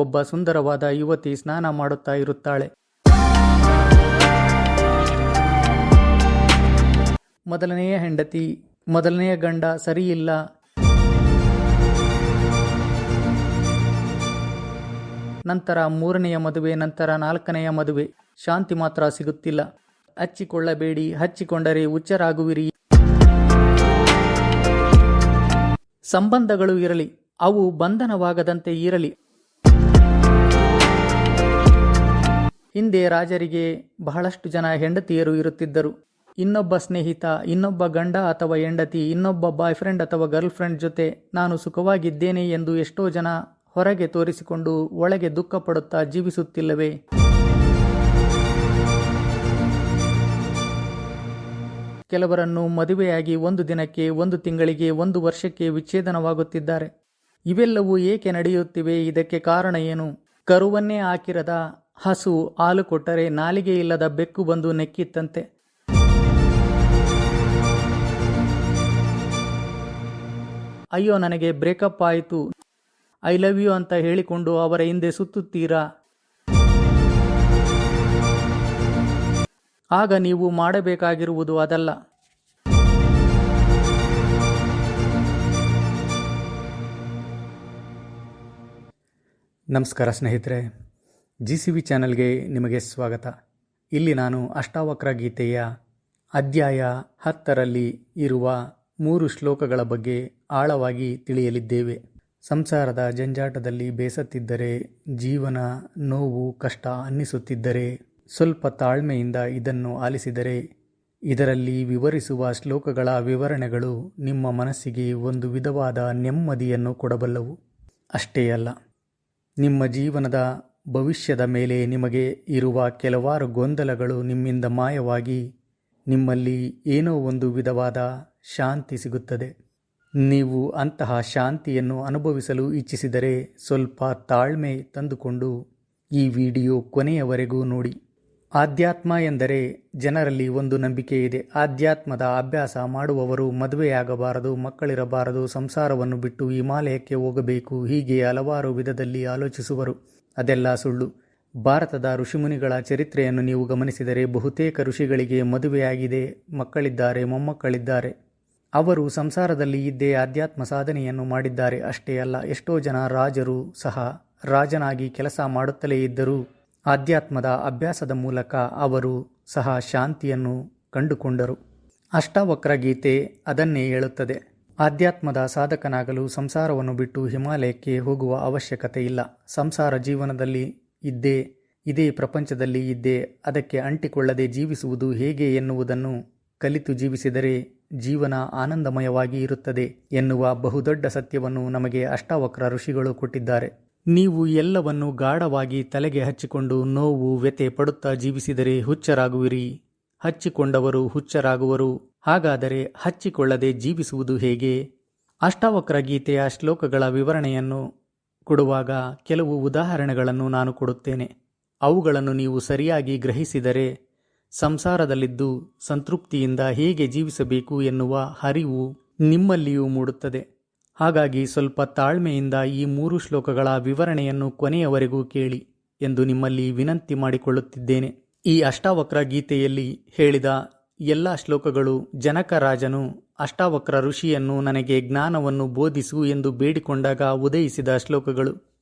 ಒಬ್ಬ ಸುಂದರವಾದ ಯುವತಿ ಸ್ನಾನ ಮಾಡುತ್ತಾ ಇರುತ್ತಾಳೆ. ಮೊದಲನೆಯ ಹೆಂಡತಿ, ಮೊದಲನೆಯ ಗಂಡ ಸರಿಯಿಲ್ಲ. ನಂತರ 3ನೆಯ ಮದುವೆ, ನಂತರ 4ನೆಯ ಮದುವೆ. ಶಾಂತಿ ಮಾತ್ರ ಸಿಗುತ್ತಿಲ್ಲ. ಹಚ್ಚಿಕೊಳ್ಳಬೇಡಿ, ಹಚ್ಚಿಕೊಂಡರೆ ಹುಚ್ಚರಾಗುವಿರಿ. ಸಂಬಂಧಗಳು ಇರಲಿ, ಅವು ಬಂಧನವಾಗದಂತೆ ಇರಲಿ. ಹಿಂದೆ ರಾಜರಿಗೆ ಬಹಳಷ್ಟು ಜನ ಹೆಂಡತಿಯರು ಇರುತ್ತಿದ್ದರು. ಇನ್ನೊಬ್ಬ ಸ್ನೇಹಿತ, ಇನ್ನೊಬ್ಬ ಗಂಡ ಅಥವಾ ಹೆಂಡತಿ, ಇನ್ನೊಬ್ಬ ಬಾಯ್ ಫ್ರೆಂಡ್ ಅಥವಾ ಗರ್ಲ್ ಫ್ರೆಂಡ್ ಜೊತೆ ನಾನು ಸುಖವಾಗಿದ್ದೇನೆ ಎಂದು ಎಷ್ಟೋ ಜನ ಹೊರಗೆ ತೋರಿಸಿಕೊಂಡು ಒಳಗೆ ದುಃಖ ಪಡುತ್ತಾ ಜೀವಿಸುತ್ತಿಲ್ಲವೇ? ಕೆಲವರನ್ನು ಮದುವೆಯಾಗಿ 1 ದಿನಕ್ಕೆ, 1 ತಿಂಗಳಿಗೆ, 1 ವರ್ಷಕ್ಕೆ ವಿಚ್ಛೇದನವಾಗುತ್ತಿದ್ದಾರೆ. ಇವೆಲ್ಲವೂ ಏಕೆ ನಡೆಯುತ್ತಿವೆ? ಇದಕ್ಕೆ ಕಾರಣ ಏನು? ಕರುವನ್ನೇ ಹಾಕಿರದ ಹಸು ಹಾಲು ಕೊಟ್ಟರೆ ನಾಲಿಗೆ ಇಲ್ಲದ ಬೆಕ್ಕು ಬಂದು ನೆಕ್ಕಿತ್ತಂತೆ. ಅಯ್ಯೋ, ನನಗೆ ಬ್ರೇಕಪ್ ಆಯಿತು, ಐ ಲವ್ ಯು ಅಂತ ಹೇಳಿಕೊಂಡು ಅವರ ಹಿಂದೆ ಸುತ್ತುತ್ತೀರಾ? ಆಗ ನೀವು ಮಾಡಬೇಕಾಗಿರುವುದು ಅದಲ್ಲ. ನಮಸ್ಕಾರ ಸ್ನೇಹಿತರೆ, GCV ಚಾನಲ್ಗೆ ನಿಮಗೆ ಸ್ವಾಗತ. ಇಲ್ಲಿ ನಾನು ಅಷ್ಟಾವಕ್ರ ಗೀತೆಯ ಅಧ್ಯಾಯ 10ರಲ್ಲಿ ಇರುವ 3 ಶ್ಲೋಕಗಳ ಬಗ್ಗೆ ಆಳವಾಗಿ ತಿಳಿಯಲಿದ್ದೇವೆ. ಸಂಸಾರದ ಜಂಜಾಟದಲ್ಲಿ ಬೇಸತ್ತಿದ್ದರೆ, ಜೀವನ ನೋವು ಕಷ್ಟ ಅನ್ನಿಸುತ್ತಿದ್ದರೆ, ಸ್ವಲ್ಪ ತಾಳ್ಮೆಯಿಂದ ಇದನ್ನು ಆಲಿಸಿದರೆ, ಇದರಲ್ಲಿ ವಿವರಿಸುವ ಶ್ಲೋಕಗಳ ವಿವರಣೆಗಳು ನಿಮ್ಮ ಮನಸ್ಸಿಗೆ ಒಂದು ವಿಧವಾದ ನೆಮ್ಮದಿಯನ್ನು ಕೊಡಬಲ್ಲವು. ಅಷ್ಟೇ ಅಲ್ಲ, ನಿಮ್ಮ ಜೀವನದ ಭವಿಷ್ಯದ ಮೇಲೆ ನಿಮಗೆ ಇರುವ ಕೆಲವಾರು ಗೊಂದಲಗಳು ನಿಮ್ಮಿಂದ ಮಾಯವಾಗಿ ನಿಮ್ಮಲ್ಲಿ ಏನೋ ಒಂದು ವಿಧವಾದ ಶಾಂತಿ ಸಿಗುತ್ತದೆ. ನೀವು ಅಂತಹ ಶಾಂತಿಯನ್ನು ಅನುಭವಿಸಲು ಇಚ್ಛಿಸಿದರೆ ಸ್ವಲ್ಪ ತಾಳ್ಮೆ ತಂದುಕೊಂಡು ಈ ವಿಡಿಯೋ ಕೊನೆಯವರೆಗೂ ನೋಡಿ. ಆಧ್ಯಾತ್ಮ ಎಂದರೆ ಜನರಲ್ಲಿ ಒಂದು ನಂಬಿಕೆ ಇದೆ. ಆಧ್ಯಾತ್ಮದ ಅಭ್ಯಾಸ ಮಾಡುವವರು ಮದುವೆಯಾಗಬಾರದು, ಮಕ್ಕಳಿರಬಾರದು, ಸಂಸಾರವನ್ನು ಬಿಟ್ಟು ಹಿಮಾಲಯಕ್ಕೆ ಹೋಗಬೇಕು, ಹೀಗೆ ಹಲವಾರು ವಿಧದಲ್ಲಿ ಆಲೋಚಿಸುವರು. ಅದೆಲ್ಲ ಸುಳ್ಳು. ಭಾರತದ ಋಷಿಮುನಿಗಳ ಚರಿತ್ರೆಯನ್ನು ನೀವು ಗಮನಿಸಿದರೆ ಬಹುತೇಕ ಋಷಿಗಳಿಗೆ ಮದುವೆಯಾಗಿದೆ, ಮಕ್ಕಳಿದ್ದಾರೆ, ಮೊಮ್ಮಕ್ಕಳಿದ್ದಾರೆ. ಅವರು ಸಂಸಾರದಲ್ಲಿ ಇದ್ದೇ ಆಧ್ಯಾತ್ಮ ಸಾಧನೆಯನ್ನು ಮಾಡಿದ್ದಾರೆ. ಅಷ್ಟೇ ಅಲ್ಲ, ಎಷ್ಟೋ ಜನ ರಾಜರು ಸಹ ರಾಜನಾಗಿ ಕೆಲಸ ಮಾಡುತ್ತಲೇ ಇದ್ದರೂ ಆಧ್ಯಾತ್ಮದ ಅಭ್ಯಾಸದ ಮೂಲಕ ಅವರು ಸಹ ಶಾಂತಿಯನ್ನು ಕಂಡುಕೊಂಡರು. ಅಷ್ಟಾವಕ್ರ ಗೀತೆ ಅದನ್ನೇ ಹೇಳುತ್ತದೆ. ಆಧ್ಯಾತ್ಮದ ಸಾಧಕನಾಗಲು ಸಂಸಾರವನ್ನು ಬಿಟ್ಟು ಹಿಮಾಲಯಕ್ಕೆ ಹೋಗುವ ಅವಶ್ಯಕತೆ ಇಲ್ಲ. ಸಂಸಾರ ಜೀವನದಲ್ಲಿ ಇದ್ದೇ, ಇದೇ ಪ್ರಪಂಚದಲ್ಲಿ ಇದ್ದೇ, ಅದಕ್ಕೆ ಅಂಟಿಕೊಳ್ಳದೆ ಜೀವಿಸುವುದು ಹೇಗೆ ಎನ್ನುವುದನ್ನು ಕಲಿತು ಜೀವಿಸಿದರೆ ಜೀವನ ಆನಂದಮಯವಾಗಿ ಇರುತ್ತದೆ ಎನ್ನುವ ಬಹುದೊಡ್ಡ ಸತ್ಯವನ್ನು ನಮಗೆ ಅಷ್ಟಾವಕ್ರ ಋಷಿಗಳು ಕೊಟ್ಟಿದ್ದಾರೆ. ನೀವು ಎಲ್ಲವನ್ನು ಗಾಢವಾಗಿ ತಲೆಗೆ ಹಚ್ಚಿಕೊಂಡು ನೋವು ವ್ಯಥೆ ಪಡುತ್ತಾ ಜೀವಿಸಿದರೆ ಹುಚ್ಚರಾಗುವಿರಿ. ಹಚ್ಚಿಕೊಂಡವರು ಹುಚ್ಚರಾಗುವರು. ಹಾಗಾದರೆ ಹಚ್ಚಿಕೊಳ್ಳದೆ ಜೀವಿಸುವುದು ಹೇಗೆ? ಅಷ್ಟಾವಕ್ರ ಗೀತೆಯ ಶ್ಲೋಕಗಳ ವಿವರಣೆಯನ್ನು ಕೊಡುವಾಗ ಕೆಲವು ಉದಾಹರಣೆಗಳನ್ನು ನಾನು ಕೊಡುತ್ತೇನೆ. ಅವುಗಳನ್ನು ನೀವು ಸರಿಯಾಗಿ ಗ್ರಹಿಸಿದರೆ ಸಂಸಾರದಲ್ಲಿದ್ದು ಸಂತೃಪ್ತಿಯಿಂದ ಹೇಗೆ ಜೀವಿಸಬೇಕು ಎನ್ನುವ ಅರಿವು ನಿಮ್ಮಲ್ಲಿಯೂ ಮೂಡುತ್ತದೆ. ಹಾಗಾಗಿ ಸ್ವಲ್ಪ ತಾಳ್ಮೆಯಿಂದ ಈ 3 ಶ್ಲೋಕಗಳ ವಿವರಣೆಯನ್ನು ಕೊನೆಯವರೆಗೂ ಕೇಳಿ ಎಂದು ನಿಮ್ಮಲ್ಲಿ ವಿನಂತಿ ಮಾಡಿಕೊಳ್ಳುತ್ತಿದ್ದೇನೆ. ಈ ಅಷ್ಟಾವಕ್ರ ಗೀತೆಯಲ್ಲಿ ಹೇಳಿದ ಎಲ್ಲ ಶ್ಲೋಕಗಳು ಜನಕ ರಾಜನು ಅಷ್ಟಾವಕ್ರ ಋಷಿಯನ್ನು ನನಗೆ ಜ್ಞಾನವನ್ನು ಬೋಧಿಸು ಎಂದು ಬೇಡಿಕೊಂಡಾಗ ಉದಯಿಸಿದ ಶ್ಲೋಕಗಳು.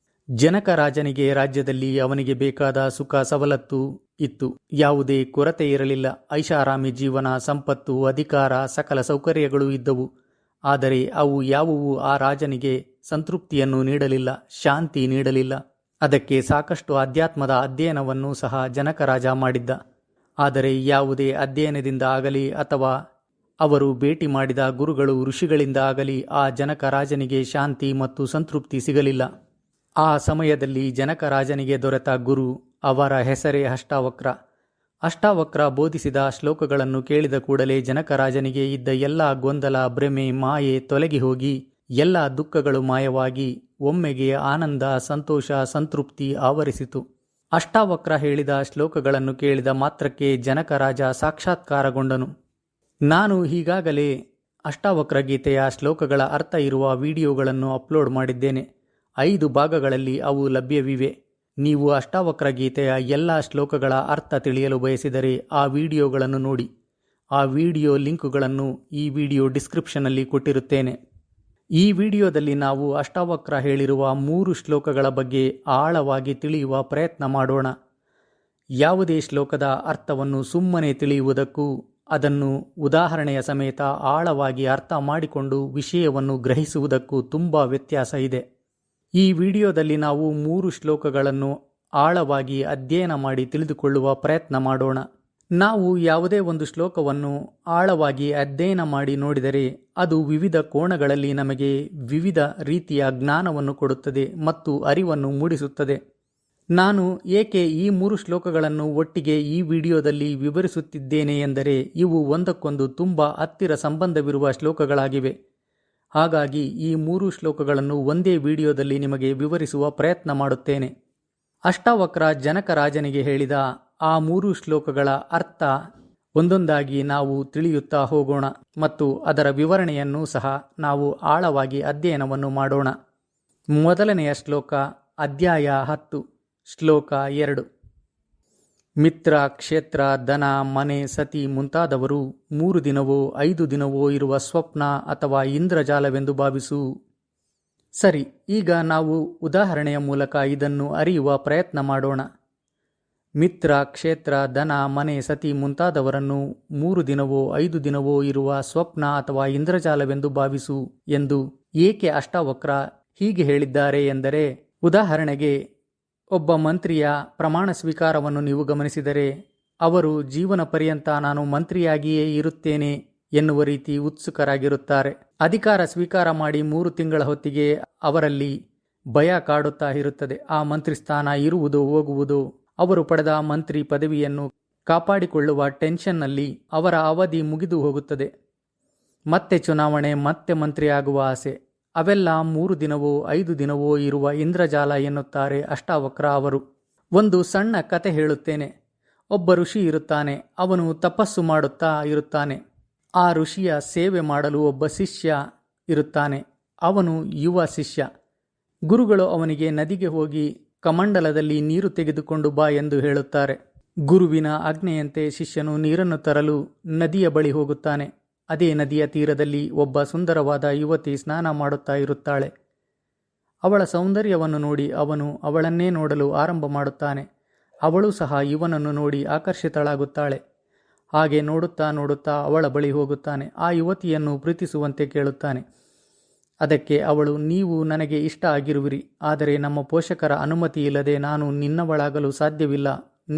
ಜನಕ ರಾಜನಿಗೆ ರಾಜ್ಯದಲ್ಲಿ ಅವನಿಗೆ ಬೇಕಾದ ಸುಖ ಸವಲತ್ತು ಇತ್ತು. ಯಾವುದೇ ಕೊರತೆ ಇರಲಿಲ್ಲ. ಐಷಾರಾಮಿ ಜೀವನ, ಸಂಪತ್ತು, ಅಧಿಕಾರ, ಸಕಲ ಸೌಕರ್ಯಗಳು ಇದ್ದವು. ಆದರೆ ಅವು ಯಾವುವು ಆ ರಾಜನಿಗೆ ಸಂತೃಪ್ತಿಯನ್ನು ನೀಡಲಿಲ್ಲ, ಶಾಂತಿ ನೀಡಲಿಲ್ಲ. ಅದಕ್ಕೆ ಸಾಕಷ್ಟು ಅಧ್ಯಾತ್ಮದ ಅಧ್ಯಯನವನ್ನು ಸಹ ಜನಕರಾಜ ಮಾಡಿದ್ದ. ಆದರೆ ಯಾವುದೇ ಅಧ್ಯಯನದಿಂದ ಆಗಲಿ ಅಥವಾ ಅವರು ಭೇಟಿ ಮಾಡಿದ ಗುರುಗಳು ಋಷಿಗಳಿಂದ ಆಗಲಿ ಆ ಜನಕರಾಜನಿಗೆ ಶಾಂತಿ ಮತ್ತು ಸಂತೃಪ್ತಿ ಸಿಗಲಿಲ್ಲ. ಆ ಸಮಯದಲ್ಲಿ ಜನಕರಾಜನಿಗೆ ದೊರೆತ ಗುರು, ಅವರ ಹೆಸರೇ ಅಷ್ಟಾವಕ್ರ. ಅಷ್ಟಾವಕ್ರ ಬೋಧಿಸಿದ ಶ್ಲೋಕಗಳನ್ನು ಕೇಳಿದ ಕೂಡಲೇ ಜನಕರಾಜನಿಗೆ ಇದ್ದ ಎಲ್ಲ ಗೊಂದಲ, ಭ್ರಮೆ, ಮಾಯೆ ತೊಲಗಿ ಹೋಗಿ ಎಲ್ಲ ದುಃಖಗಳು ಮಾಯವಾಗಿ ಒಮ್ಮೆಗೆ ಆನಂದ, ಸಂತೋಷ, ಸಂತೃಪ್ತಿ ಆವರಿಸಿತು. ಅಷ್ಟಾವಕ್ರ ಹೇಳಿದ ಶ್ಲೋಕಗಳನ್ನು ಕೇಳಿದ ಮಾತ್ರಕ್ಕೆ ಜನಕರಾಜ ಸಾಕ್ಷಾತ್ಕಾರಗೊಂಡನು. ನಾನು ಈಗಾಗಲೇ ಅಷ್ಟಾವಕ್ರ ಗೀತೆಯ ಶ್ಲೋಕಗಳ ಅರ್ಥ ಇರುವ ವಿಡಿಯೋಗಳನ್ನು ಅಪ್ಲೋಡ್ ಮಾಡಿದ್ದೇನೆ. 5 ಭಾಗಗಳಲ್ಲಿ ಅವು ಲಭ್ಯವಿವೆ. ನೀವು ಅಷ್ಟಾವಕ್ರ ಗೀತೆಯ ಎಲ್ಲ ಶ್ಲೋಕಗಳ ಅರ್ಥ ತಿಳಿಯಲು ಬಯಸಿದರೆ ಆ ವಿಡಿಯೋಗಳನ್ನು ನೋಡಿ. ಆ ವಿಡಿಯೋ ಲಿಂಕುಗಳನ್ನು ಈ ವಿಡಿಯೋ ಡಿಸ್ಕ್ರಿಪ್ಷನ್ನಲ್ಲಿ ಕೊಟ್ಟಿರುತ್ತೇನೆ. ಈ ವಿಡಿಯೋದಲ್ಲಿ ನಾವು ಅಷ್ಟಾವಕ್ರ ಹೇಳಿರುವ 3 ಶ್ಲೋಕಗಳ ಬಗ್ಗೆ ಆಳವಾಗಿ ತಿಳಿಯುವ ಪ್ರಯತ್ನ ಮಾಡೋಣ. ಯಾವುದೇ ಶ್ಲೋಕದ ಅರ್ಥವನ್ನು ಸುಮ್ಮನೆ ತಿಳಿಯುವುದಕ್ಕೂ ಅದನ್ನು ಉದಾಹರಣೆಯ ಸಮೇತ ಆಳವಾಗಿ ಅರ್ಥ ಮಾಡಿಕೊಂಡು ವಿಷಯವನ್ನು ಗ್ರಹಿಸುವುದಕ್ಕೂ ತುಂಬ ವ್ಯತ್ಯಾಸ ಇದೆ. ಈ ವಿಡಿಯೋದಲ್ಲಿ ನಾವು 3 ಶ್ಲೋಕಗಳನ್ನು ಆಳವಾಗಿ ಅಧ್ಯಯನ ಮಾಡಿ ತಿಳಿದುಕೊಳ್ಳುವ ಪ್ರಯತ್ನ ಮಾಡೋಣ. ನಾವು ಯಾವುದೇ ಒಂದು ಶ್ಲೋಕವನ್ನು ಆಳವಾಗಿ ಅಧ್ಯಯನ ಮಾಡಿ ನೋಡಿದರೆ ಅದು ವಿವಿಧ ಕೋಣಗಳಲ್ಲಿ ನಮಗೆ ವಿವಿಧ ರೀತಿಯ ಜ್ಞಾನವನ್ನು ಕೊಡುತ್ತದೆ ಮತ್ತು ಅರಿವನ್ನು ಮೂಡಿಸುತ್ತದೆ. ನಾನು ಏಕೆ ಈ 3 ಶ್ಲೋಕಗಳನ್ನು ಒಟ್ಟಿಗೆ ಈ ವಿಡಿಯೋದಲ್ಲಿ ವಿವರಿಸುತ್ತಿದ್ದೇನೆ ಎಂದರೆ ಇವು ಒಂದಕ್ಕೊಂದು ತುಂಬ ಹತ್ತಿರ ಸಂಬಂಧವಿರುವ ಶ್ಲೋಕಗಳಾಗಿವೆ. ಹಾಗಾಗಿ ಈ 3 ಶ್ಲೋಕಗಳನ್ನು ಒಂದೇ ವಿಡಿಯೋದಲ್ಲಿ ನಿಮಗೆ ವಿವರಿಸುವ ಪ್ರಯತ್ನ ಮಾಡುತ್ತೇನೆ. ಅಷ್ಟಾವಕ್ರ ಜನಕರಾಜನಿಗೆ ಹೇಳಿದ ಆ 3 ಶ್ಲೋಕಗಳ ಅರ್ಥ ಒಂದೊಂದಾಗಿ ನಾವು ತಿಳಿಯುತ್ತಾ ಹೋಗೋಣ ಮತ್ತು ಅದರ ವಿವರಣೆಯನ್ನು ಸಹ ನಾವು ಆಳವಾಗಿ ಅಧ್ಯಯನವನ್ನು ಮಾಡೋಣ. ಮೊದಲನೆಯ ಶ್ಲೋಕ, ಅಧ್ಯಾಯ 10, ಶ್ಲೋಕ 2. ಮಿತ್ರ, ಕ್ಷೇತ್ರ, ದನ, ಮನೆ, ಸತಿ ಮುಂತಾದವರು 3 ದಿನವೋ 5 ದಿನವೋ ಇರುವ ಸ್ವಪ್ನ ಅಥವಾ ಇಂದ್ರಜಾಲವೆಂದು ಭಾವಿಸು. ಸರಿ, ಈಗ ನಾವು ಉದಾಹರಣೆಯ ಮೂಲಕ ಇದನ್ನು ಅರಿಯುವ ಪ್ರಯತ್ನ ಮಾಡೋಣ. ಮಿತ್ರ, ಕ್ಷೇತ್ರ, ದನ, ಮನೆ, ಸತಿ ಮುಂತಾದವರನ್ನು 3 ದಿನವೋ 5 ದಿನವೋ ಇರುವ ಸ್ವಪ್ನ ಅಥವಾ ಇಂದ್ರಜಾಲವೆಂದು ಭಾವಿಸು ಎಂದು ಏಕೆ ಅಷ್ಟಾವಕ್ರ ಹೀಗೆ ಹೇಳಿದ್ದಾರೆ ಎಂದರೆ, ಉದಾಹರಣೆಗೆ ಒಬ್ಬ ಮಂತ್ರಿಯ ಪ್ರಮಾಣ ಸ್ವೀಕಾರವನ್ನು ನೀವು ಗಮನಿಸಿದರೆ ಅವರು ಜೀವನ ಪರ್ಯಂತ ನಾನು ಮಂತ್ರಿಯಾಗಿಯೇ ಇರುತ್ತೇನೆ ಎನ್ನುವ ರೀತಿ ಉತ್ಸುಕರಾಗಿರುತ್ತಾರೆ. ಅಧಿಕಾರ ಸ್ವೀಕಾರ ಮಾಡಿ 3 ತಿಂಗಳ ಹೊತ್ತಿಗೆ ಅವರಲ್ಲಿ ಭಯ ಕಾಡುತ್ತಾ ಇರುತ್ತದೆ. ಆ ಮಂತ್ರಿ ಸ್ಥಾನ ಇರುವುದೋ ಹೋಗುವುದೋ, ಅವರು ಪಡೆದ ಮಂತ್ರಿ ಪದವಿಯನ್ನು ಕಾಪಾಡಿಕೊಳ್ಳುವ ಟೆನ್ಷನ್ನಲ್ಲಿ ಅವರ ಅವಧಿ ಮುಗಿದು ಹೋಗುತ್ತದೆ. ಮತ್ತೆ ಚುನಾವಣೆ, ಮತ್ತೆ ಮಂತ್ರಿ ಆಗುವ ಆಸೆ. ಅವೆಲ್ಲ 3 ದಿನವೋ 5 ದಿನವೋ ಇರುವ ಇಂದ್ರಜಾಲ ಎನ್ನುತ್ತಾರೆ ಅಷ್ಟಾವಕ್ರ ಅವರು. ಒಂದು ಸಣ್ಣ ಕತೆ ಹೇಳುತ್ತೇನೆ. ಒಬ್ಬ ಋಷಿ ಇರುತ್ತಾನೆ. ಅವನು ತಪಸ್ಸು ಮಾಡುತ್ತಾ ಇರುತ್ತಾನೆ. ಆ ಋಷಿಯ ಸೇವೆ ಮಾಡಲು ಒಬ್ಬ ಶಿಷ್ಯ ಇರುತ್ತಾನೆ. ಅವನು ಯುವ ಶಿಷ್ಯ. ಗುರುಗಳು ಅವನಿಗೆ ನದಿಗೆ ಹೋಗಿ ಕಮಂಡಲದಲ್ಲಿ ನೀರು ತೆಗೆದುಕೊಂಡು ಬಾ ಎಂದು ಹೇಳುತ್ತಾರೆ. ಗುರುವಿನ ಆಜ್ಞೆಯಂತೆ ಶಿಷ್ಯನು ನೀರನ್ನು ತರಲು ನದಿಯ ಬಳಿ ಹೋಗುತ್ತಾನೆ. ಅದೇ ನದಿಯ ತೀರದಲ್ಲಿ ಒಬ್ಬ ಸುಂದರವಾದ ಯುವತಿ ಸ್ನಾನ ಮಾಡುತ್ತಾ ಇರುತ್ತಾಳೆ. ಅವಳ ಸೌಂದರ್ಯವನ್ನು ನೋಡಿ ಅವನು ಅವಳನ್ನೇ ನೋಡಲು ಆರಂಭ ಮಾಡುತ್ತಾನೆ. ಅವಳು ಸಹ ಇವನನ್ನು ನೋಡಿ ಆಕರ್ಷಿತಳಾಗುತ್ತಾಳೆ. ಹಾಗೆ ನೋಡುತ್ತಾ ನೋಡುತ್ತಾ ಅವಳ ಬಳಿ ಹೋಗುತ್ತಾನೆ. ಆ ಯುವತಿಯನ್ನು ಪ್ರೀತಿಸುವಂತೆ ಕೇಳುತ್ತಾನೆ. ಅದಕ್ಕೆ ಅವಳು, ನೀವು ನನಗೆ ಇಷ್ಟ ಆಗಿರುವಿರಿ, ಆದರೆ ನಮ್ಮ ಪೋಷಕರ ಅನುಮತಿ ಇಲ್ಲದೆ ನಾನು ನಿನ್ನವಳಾಗಲು ಸಾಧ್ಯವಿಲ್ಲ.